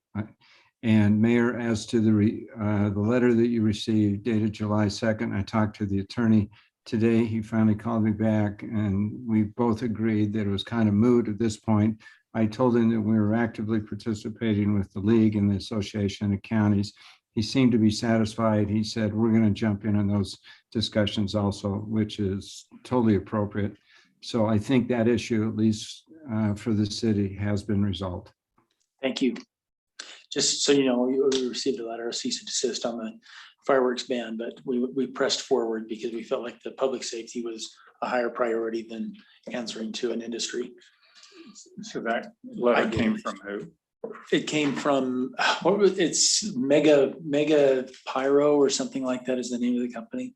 And Mayor, as to the letter that you received dated July 2nd, I talked to the attorney today. He finally called me back and we both agreed that it was kind of moot at this point. I told him that we were actively participating with the league and the Association of Counties. He seemed to be satisfied. He said, we're going to jump in on those discussions also, which is totally appropriate. So I think that issue, at least for the city, has been resolved. Thank you. Just so you know, we received a letter of cease and desist on the fireworks ban, but we pressed forward because we felt like the public safety was a higher priority than answering to an industry. So that letter came from who? It came from, it's Mega Pyro or something like that is the name of the company.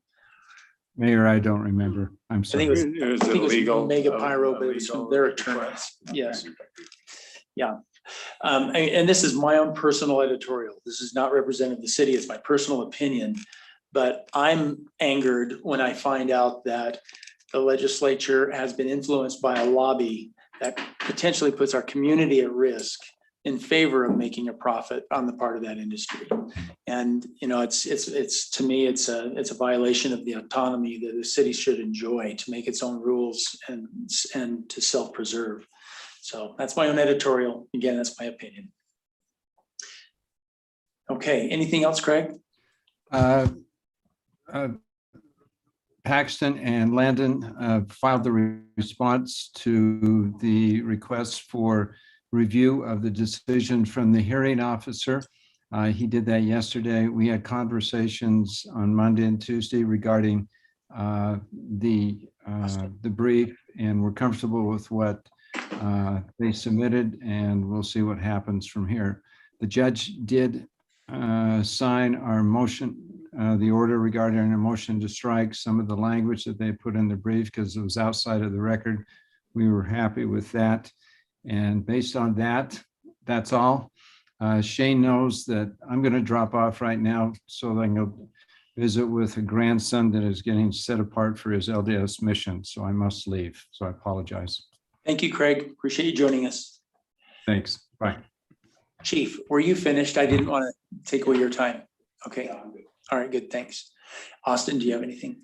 Mayor, I don't remember. I'm I think it sorry. was, It was I think it was illegal. Mega Pyro, but it was from their attorneys. Yes. Yeah. And this is my own personal editorial. This is not representative of the city. It's my personal opinion. But I'm angered when I find out that the legislature has been influenced by a lobby that potentially puts our community at risk in favor of making a profit on the part of that industry. And, you know, it's to me, it's a violation of the autonomy that the city should enjoy to make its own rules and to self-preserve. So that's my own editorial. Again, that's my opinion. Okay, anything else, Craig? Paxton and Landon filed the response to the request for review of the decision from the hearing officer. He did that yesterday. We had conversations on Monday and Tuesday regarding the brief, and we're comfortable with what they submitted, and we'll see what happens from here. The judge did sign our motion, the order regarding our motion to strike some of the language that they put in the brief because it was outside of the record. We were happy with that. And based on that, that's all. Shane knows that I'm going to drop off right now so that I can go visit with a grandson that is getting set apart for his LDS mission. So I must leave. So I apologize. Thank you, Craig. Appreciate you joining us. Thanks. Bye. Chief, were you finished? I didn't want to take away your time. Okay. All right, good. Thanks. Austin, do you have anything?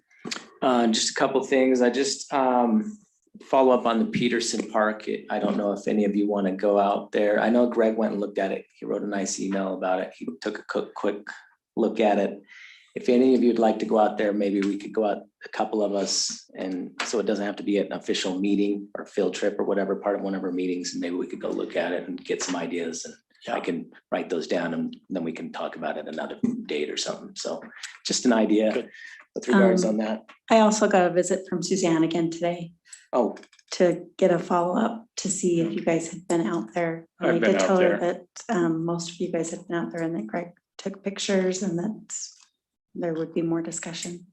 Just a couple things. I just follow up on the Peterson Park. I don't know if any of you want to go out there. I know Greg went and looked at it. He wrote a nice email about it. He took a quick look at it. If any of you would like to go out there, maybe we could go out, a couple of us, and so it doesn't have to be an official meeting or field trip or whatever, part of one of our meetings, and maybe we could go look at it and get some ideas, and I can write those down and then we can talk about it another date or something. So just an idea Good. with regards on that. I also got a visit from Suzanne again today Oh, to get a follow-up to see if you guys had been out there. And I've I been did out tell her there. that most of you guys had been out there and that Greg took pictures and that there would be more discussion.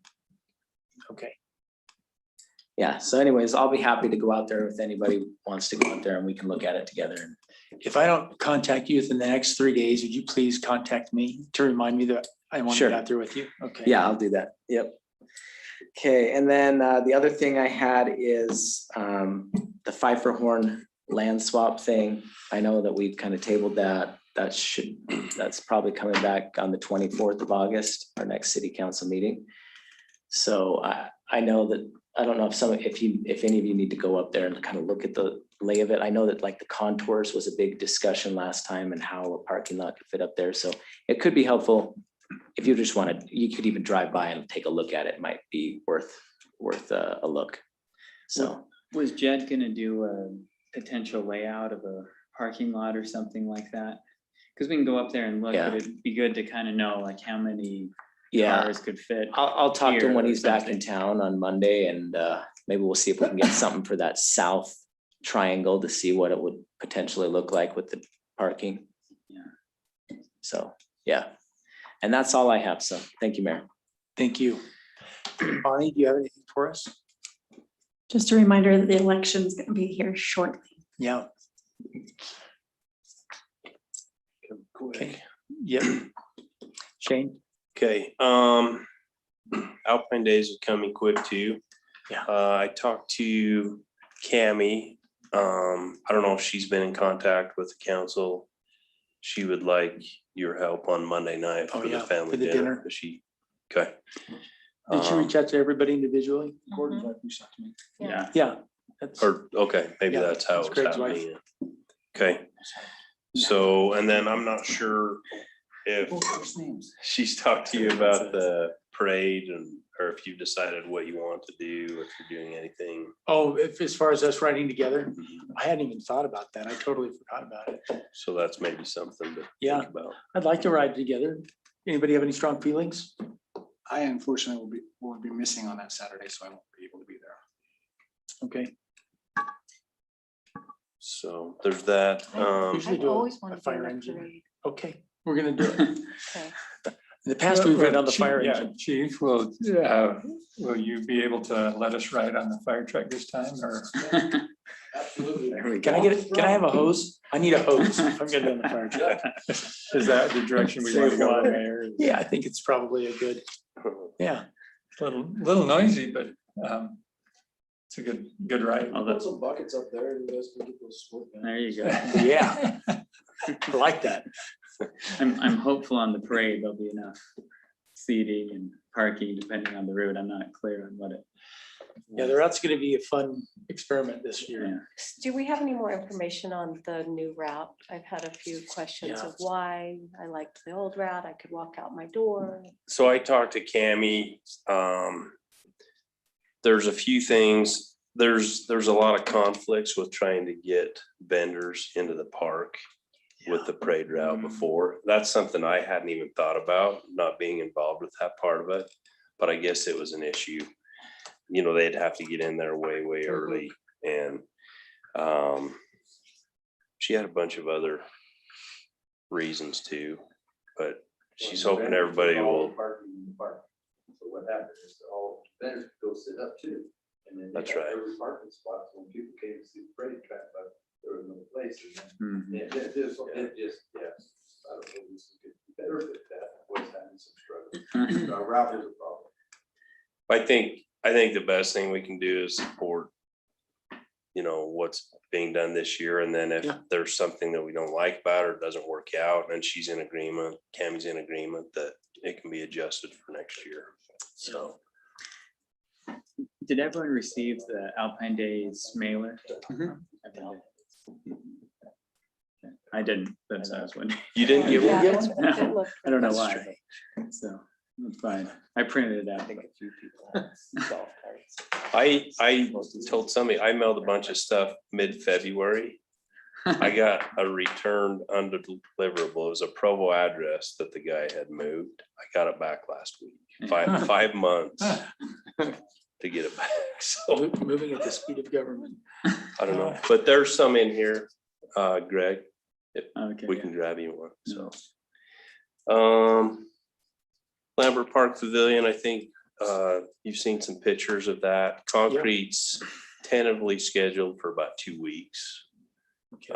Okay. yeah. So anyways, I'll be happy to go out there if anybody wants to go out there and we can look at it together. If I don't contact you within the next 3 days, would you please contact me to remind me that I want to Sure. get out there with you? Okay. Yeah, I'll do that. Yep. Okay, and then the other thing I had is the Pfeiffer Horn land swap thing. I know that we've kind of tabled that. That's probably coming back on the 24th of August, our next city council meeting. So I know that, I don't know if any of you need to go up there and kind of look at the lay of it. I know that like the contours was a big discussion last time and how a parking lot could fit up there. So it could be helpful if you just wanted, you could even drive by and take a look at it. It might be worth a look. So Was Jed gonna do a potential layout of a parking lot or something like that? Because we can go up there and look, Yeah. but it'd be good to kind of know like how many yeah, cars could fit. I'll talk to him when here or he's back in something. town on Monday, and maybe we'll see if we can get something for that south triangle to see what it would potentially look like with the parking. Yeah. So, yeah. And that's all I have. So thank you, Mayor. Thank you. Bonnie, do you have anything for us? Just a reminder that the election is going to be here shortly. Yeah. Okay. Yep. Shane? Okay, Alpine Days is coming quick too. Yeah. I talked to Cammie. I don't know if she's been in contact with the council. She would like your help on Monday night Oh, for the yeah, family for the dinner. dinner. Is she, okay. Did you reach out to everybody individually? Gordon, like, reached out to me. Yeah. Yeah. That's, Or, okay, maybe Yeah, that's how that's it's Craig's wife. happening. Okay, so, and then I'm not sure if Both first names. she's talked to you about the parade or if you've decided what you want to do, if you're doing anything. oh, if, as far as us riding together, I hadn't even thought about that. I totally forgot about it. So that's maybe something to Yeah. think about. I'd like to ride together. Anybody have any strong feelings? I unfortunately will be missing on that Saturday, so I won't be able to be there. Okay. So there's that. Usually I've do always a wanted to fire go to a engine. parade. Okay, we're gonna do it. Okay. In the past, we've read on the Chief- fire yeah, engine. Chief, will you be able to let us ride on the fire truck this time, or? Absolutely. Can I have a hose? I need a hose. if I'm gonna be on the fire truck. Is that the direction we want to Save go, water. Mayor? Yeah, I think it's probably a good, yeah. Little noisy, but it's a good ride. Put some buckets up there and you guys can get those smoke. There you go. Yeah. I like that. I'm hopeful on the parade, there'll be enough seating and parking depending on the route. I'm not clear on what it. Yeah, the route's gonna be a fun experiment this year. Yeah. Do we have any more information on the new route? I've had a few questions Yeah. of why I liked the old route. I could walk out my door. So I talked to Cammie. There's a few things. There's a lot of conflicts with trying to get vendors into the park with the parade route before. That's something I hadn't even thought about, not being involved with that part of it. But I guess it was an issue. You know, they'd have to get in there way early, and she had a bunch of other reasons too, but she's hoping everybody will. Parking in the park. So what happened is all vendors go sit up too. And then they That's got right. every parking spot, so when people came to see the parade track, but there was no place. Mhm. It just, yes, I don't know, this is good. Better with that, was having some struggle. Our route is a problem. I think the best thing we can do is support, you know, what's being done this year. And then if Yeah. there's something that we don't like about it or doesn't work out, and she's in agreement, Cammie's in agreement, that it can be adjusted for next year. So Did everyone receive the Alpine Days mailer? Mhm. I didn't, that's what I was wondering. you didn't get one Yeah, yet? it looked- I don't know That's why, so, that's fine. I printed it out. I told somebody, I mailed a bunch of stuff mid-February. I got a returned undeliverable. It was a Provo address that the guy had moved. I got it back last week. 5 months to get it back. So Moving at the speed of government. I don't know, but there's some in here, Greg, Okay. we can grab you one, so. Lambert Park Pavilion, I think, you've seen some pictures of that. Concrete's tentatively scheduled for about 2 weeks. Okay.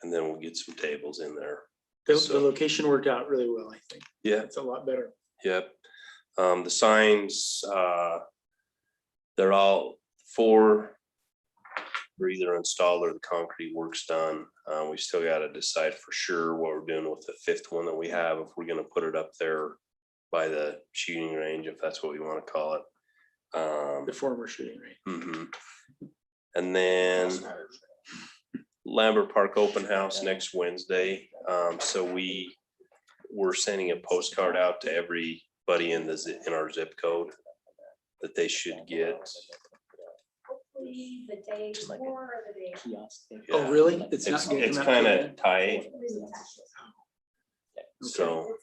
And then we'll get some tables in there. The location worked out really well, I think. Yeah, It's a lot better. yep. The signs, they're all 4 are either installed or the concrete work's done. We still got to decide for sure what we're doing with the 5th one that we have, if we're gonna put it up there by the shooting range, if that's what we want to call it. The former shooting range. Mhm. And then Lambert Park Open House next Wednesday. So we're sending a postcard out to everybody in our zip code that they should get. Hopefully the day before or the day. Oh, Yeah. really? It's not It's gonna come out kind till of then? tight, so,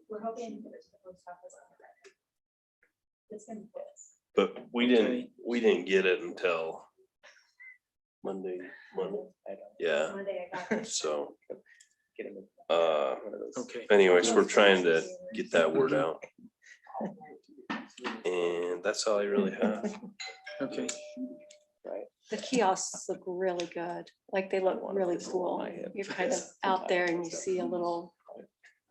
We're hoping to get it to the post office on the record. It's gonna be this. but we didn't get it until Monday. Yeah, Monday I got it. so. Okay. Anyways, we're trying to get that word out. And that's all I really have. Okay. The kiosks look really good, like they look really cool. You're kind of out there and you see a little,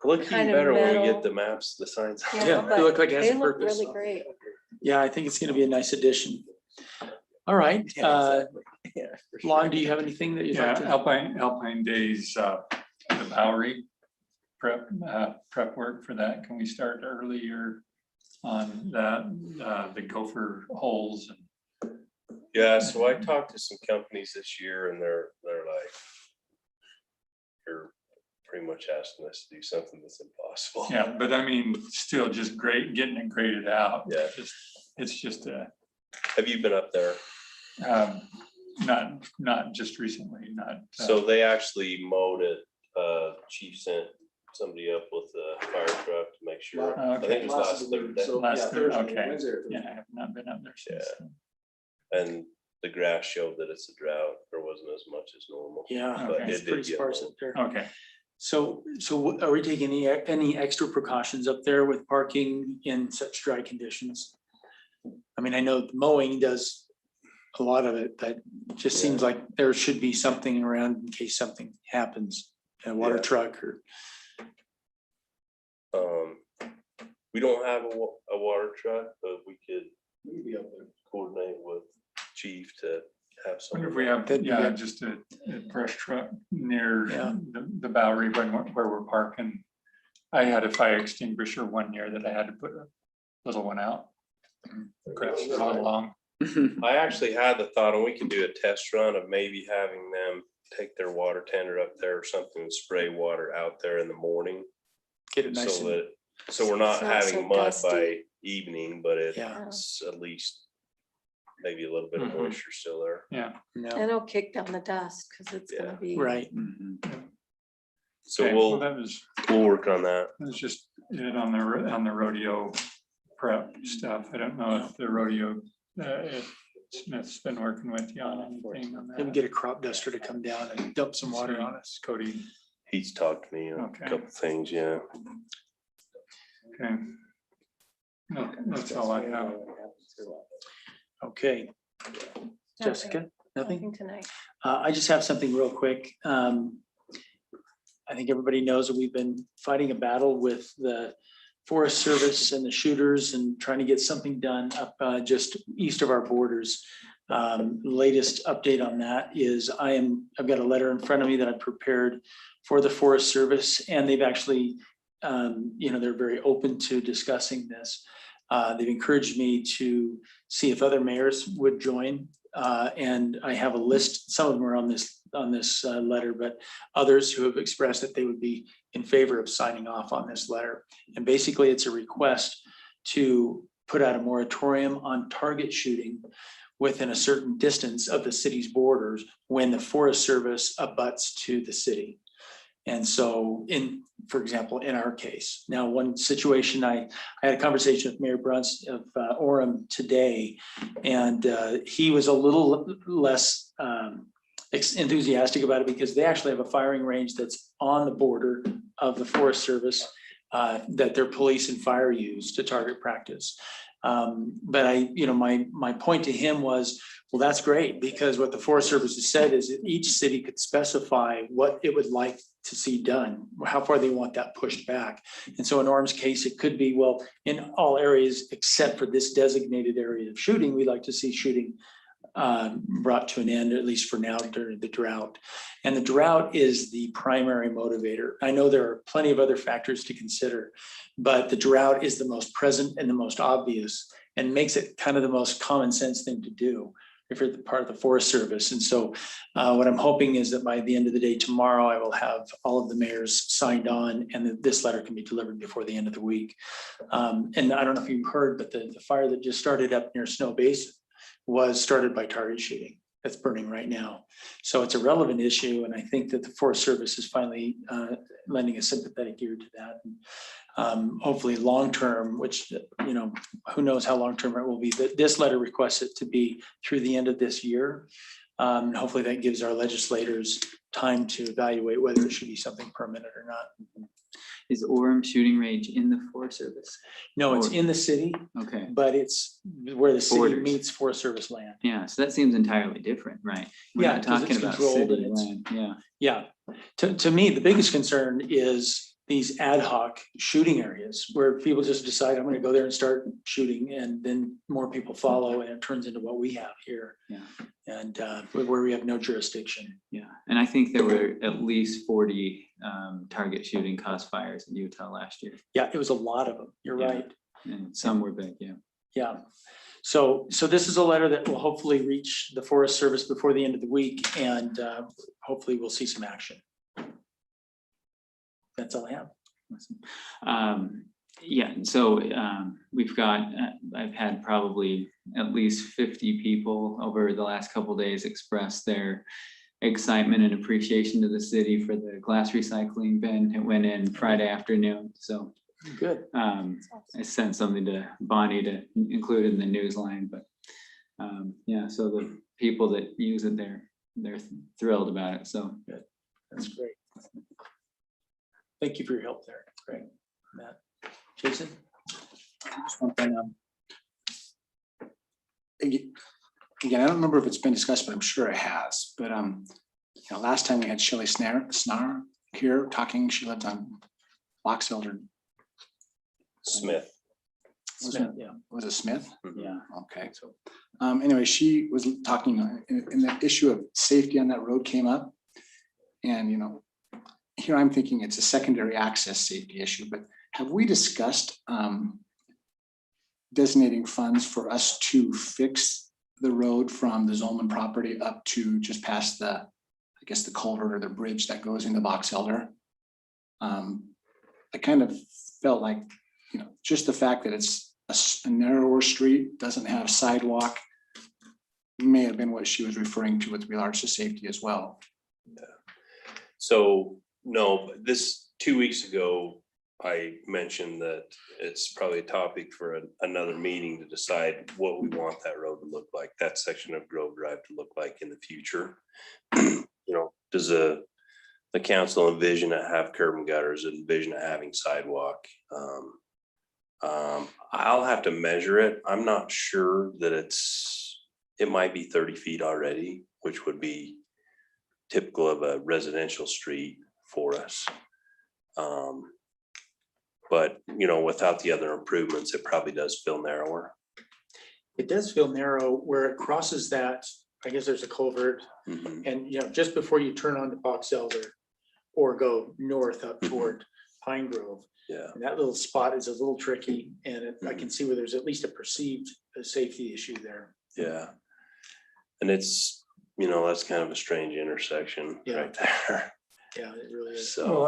Look even kind of better when we metal. get the maps, the signs. Yeah, they but look like it has they a look purpose. really great. Yeah, I think it's gonna be a nice addition. All right, Lon, do you have anything that you'd Yeah, like to? Alpine Days, the Bowery prep work for that. Can we start earlier on that, the gopher holes? Yeah, so I talked to some companies this year and they're like, you're pretty much asking us to do something that's impossible. Yeah, but I mean, still just getting it graded out. Yeah. It's just Have you been up there? not just recently, not. So they actually mowed it, Chief sent somebody up with a fire truck to make sure. I think it was last Thursday. Last Thursday, okay. Wednesday or Yeah, Thursday. I have not been up there since. And the grass showed that it's a drought. There wasn't as much as normal. Yeah, But it's it pretty did get sparse low. up there. Okay, So are we taking any extra precautions up there with parking in such dry conditions? I mean, I know mowing does a lot of it, but it just seems like there should be something around in case something happens, a water truck or. We don't have a water truck, but we could coordinate with chief to have some. Wonder if we have, yeah, just a brush truck near the Bowery where we're parking. I had a fire extinguisher one year that I had to put a little one out. Grass is all along. I actually had the thought, and we can do a test run of maybe having them take their water tender up there or something and spray water out there in the morning. Get it nice. So we're not It's not so having mud dusty. by evening, but Yeah. it's at least maybe a little bit of moisture still there. Yeah. No, And it'll kick down the dust because it's gonna be. right. So Okay, we'll that work on that. was just it on the rodeo prep stuff. I don't know if the rodeo, if Smith's been working with you on anything on Maybe that. get a crop duster to come down and dump some water on us. Cody, He's talked to me on Okay. a couple things, yeah. okay. No, that's all I have. Okay. Jessica, nothing? Nothing tonight. I just have something real quick. I think everybody knows that we've been fighting a battle with the Forest Service and the shooters and trying to get something done up just east of our borders. Latest update on that is I've got a letter in front of me that I prepared for the Forest Service, and they've actually, they're very open to discussing this. They've encouraged me to see if other mayors would join. And I have a list, some of them are on this letter, but others who have expressed that they would be in favor of signing off on this letter. And basically it's a request to put out a moratorium on target shooting within a certain distance of the city's borders when the Forest Service abuts to the city. And so for example, in our case, now one situation, I had a conversation with Mayor Bruns of Orem today, and he was a little less enthusiastic about it because they actually have a firing range that's on the border of the Forest Service that their police and fire use to target practice. But my point to him was, well, that's great, because what the Forest Service has said is that each city could specify what it would like to see done, how far they want that pushed back. And so in Orm's case, it could be, well, in all areas except for this designated area of shooting, we'd like to see shooting brought to an end, at least for now, during the drought. And the drought is the primary motivator. I know there are plenty of other factors to consider, but the drought is the most present and the most obvious, and makes it kind of the most common sense thing to do if you're the part of the Forest Service. And so what I'm hoping is that by the end of the day tomorrow, I will have all of the mayors signed on, and that this letter can be delivered before the end of the week. And I don't know if you've heard, but the fire that just started up near Snow Basin was started by target shooting. That's burning right now. So it's a relevant issue. And I think that the Forest Service is finally lending a sympathetic ear to that. And hopefully long-term, which, who knows how long-term it will be, that this letter requests it to be through the end of this year. Hopefully that gives our legislators time to evaluate whether it should be something permanent or not. Is Orem shooting range in the Forest Service? No, it's in the city, Okay, but it's where the city Borders. meets Forest Service land. yeah, so that seems entirely different, right? We're Yeah, not 'cause talking it's about controlled city and it's- land, yeah. Yeah, to me, the biggest concern is these ad hoc shooting areas where people just decide, I'm gonna go there and start shooting, and then more people follow, and it turns into what we have here. Yeah. And where we have no jurisdiction. Yeah, and I think there were at least 40 target shooting cause fires in Utah last year, Yeah, it was a lot of them. You're Yeah. right. and some were big, yeah. Yeah. So this is a letter that will hopefully reach the Forest Service before the end of the week, and hopefully we'll see some action. That's all I have. Yeah, and so we've got, I've had probably at least 50 people over the last couple of days express their excitement and appreciation to the city for the glass recycling bin. It went in Friday afternoon, so Good. I sent something to Bonnie to include in the news line, but yeah, so the people that use it, they're thrilled about it, so. That's great. Thank you for your help there, Greg. Matt, Jason? Just one thing, again, I don't remember if it's been discussed, but I'm sure it has, but, last time we had Shelley Snar here talking, she lived on Box Elder. Smith. Yeah. Was it Smith? Yeah. Okay, so, anyway, she was talking, in the issue of safety on that road came up. And, here I'm thinking it's a secondary access safety issue, but have we discussed, designating funds for us to fix the road from the Zolman property up to just past the, I guess, the culvert or the bridge that goes into Box Elder? I kind of felt like, just the fact that it's a narrower street, doesn't have sidewalk, may have been what she was referring to with regards to safety as well. So, no, this 2 weeks ago, I mentioned that it's probably a topic for another meeting to decide what we want that road to look like, that section of Grove Drive to look like in the future. Does the council envision to have curb and gutters, envision of having sidewalk? I'll have to measure it. I'm not sure that it might be 30 feet already, which would be typical of a residential street for us. But without the other improvements, it probably does feel narrower. It does feel narrow where it crosses that, I guess there's a culvert, and just before you turn onto Box Elder or go north up toward Pine Grove. Yeah. And that little spot is a little tricky, and I can see where there's at least a perceived safety issue there. Yeah. And it's, that's kind of a strange intersection right there. Yeah, it really is. So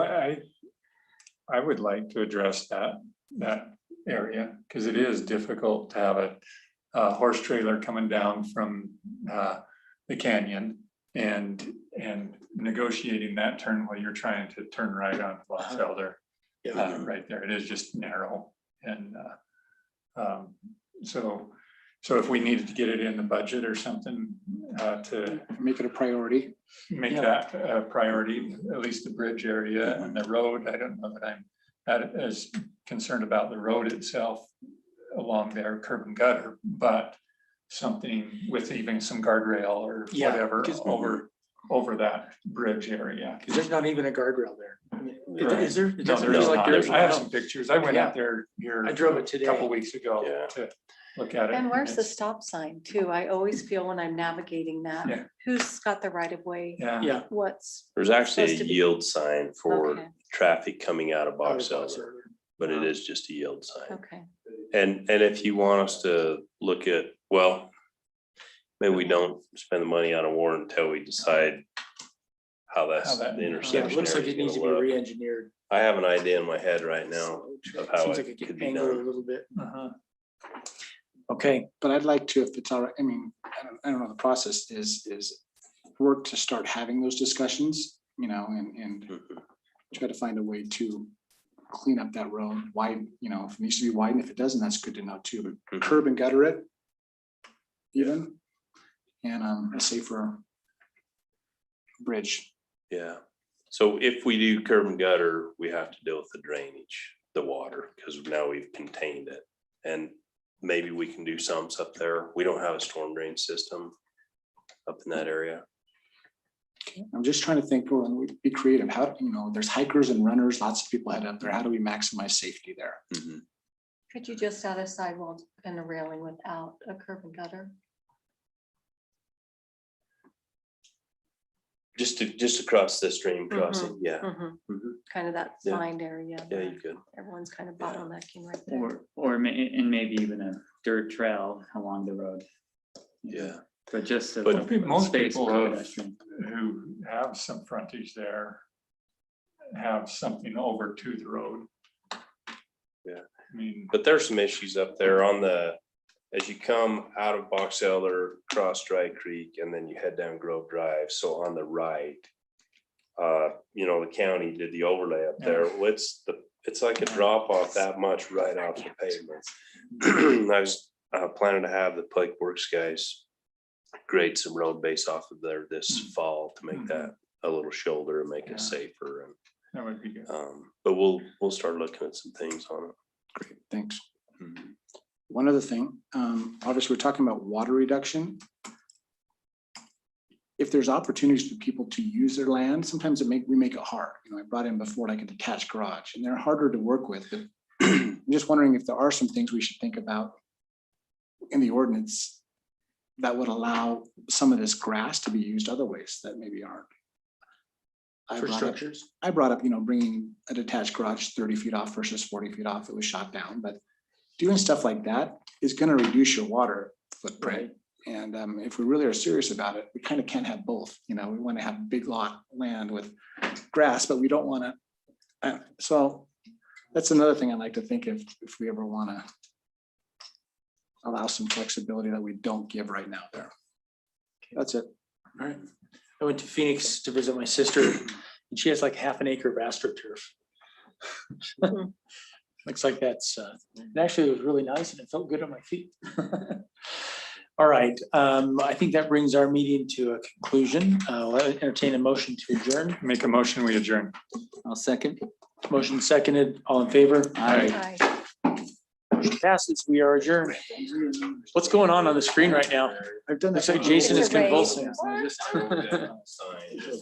I would like to address that area, because it is difficult to have a horse trailer coming down from the canyon and negotiating that turn while you're trying to turn right on Box Elder. Right there, it is just narrow, and so if we needed to get it in the budget or something to make it a priority, make that a priority, at least the bridge area and the road. I don't know that I'm as concerned about the road itself along there, curb and gutter, but something with even some guardrail or whatever over that bridge area. Because there's not even a guardrail there. I mean, Right. Is there? It No, doesn't there's feel like not. there's. I have some pictures. I went out there here. I drove it today. A couple weeks ago to look at it. And where's the it's- stop sign too? I always feel when I'm navigating Yeah. that, who's got the right of way? Yeah. What's, there's actually a Supposed to be- yield sign for Okay. traffic coming out of Out Box of Box Elder, Elder. but it is just a yield sign. okay. And if you want us to look at, well, maybe we don't spend the money on a warrant until we decide how the Yeah, intersection it looks like area it needs is to be gonna look. re-engineered. I have an idea in my head right now of how Seems it like it could could be angle a done. little bit. Okay, but I'd like to, if it's all right, I mean, I don't know, the process is work to start having those discussions, and try to find a way to clean up that road, wide, if it needs to be widened, if it doesn't, that's good to know too, but curb and gutter it even, and a safer bridge. Yeah, so if we do curb and gutter, we have to deal with the drainage, the water, because now we've contained it. And maybe we can do sumps up there. We don't have a storm drain system up in that area. I'm just trying to think, well, we'd be creative, how, there's hikers and runners, lots of people head up there, how do we maximize safety there? Could you just add a sidewalk and a railing without a curb and gutter? Just across the stream crossing, yeah. Kind of that Yeah. find area. Yeah, where you could. Everyone's kind of bottlenecking right there. And maybe even a dirt trail along the road. Yeah. But just a But most space people for have, pedestrian. who have some frontage there have something over to the road. Yeah. I mean, But there's some issues up there as you come out of Box Elder, cross Dry Creek, and then you head down Grove Drive. So on the right, the county did the overlay up there. It's like a drop off that much right off the pavement. I was planning to have the Public Works guys grade some road base off of there this fall to make that a little shoulder and make it safer. That would be good. But we'll start looking at some things on it. Great, thanks. One other thing, obviously, we're talking about water reduction. If there's opportunities for people to use their land, sometimes we make it hard. You know, I brought in before like a detached garage, and they're harder to work with. But I'm just wondering if there are some things we should think about in the ordinance that would allow some of this grass to be used other ways that maybe aren't. For structures? I brought up, bringing a detached garage 30 feet off versus 40 feet off. It was shot down, but doing stuff like that is going to reduce your water footprint. And if we really are serious about it, we kind of can't have both. We want to have big lot land with grass, but we don't want to. So that's another thing I'd like to think if we ever want to allow some flexibility that we don't give right now there. That's it. All right. I went to Phoenix to visit my sister, and she has like half an acre of astroturf. Looks like that's, and actually it was really nice and it felt good on my feet. All right, I think that brings our meeting to a conclusion. I'll entertain a motion to adjourn. Make a motion, we adjourn. I'll second. Motion seconded, all in favor? Aye. Aye. Motion passes, we are adjourned. What's going on the screen right now? I've done Looks this. like Jason is Raise. convulsing.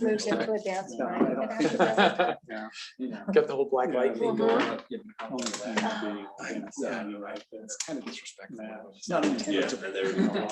Moved into a dance line. Got the whole black light thing going. It's kind of disrespectful. Not Yeah, intended to. and there we go.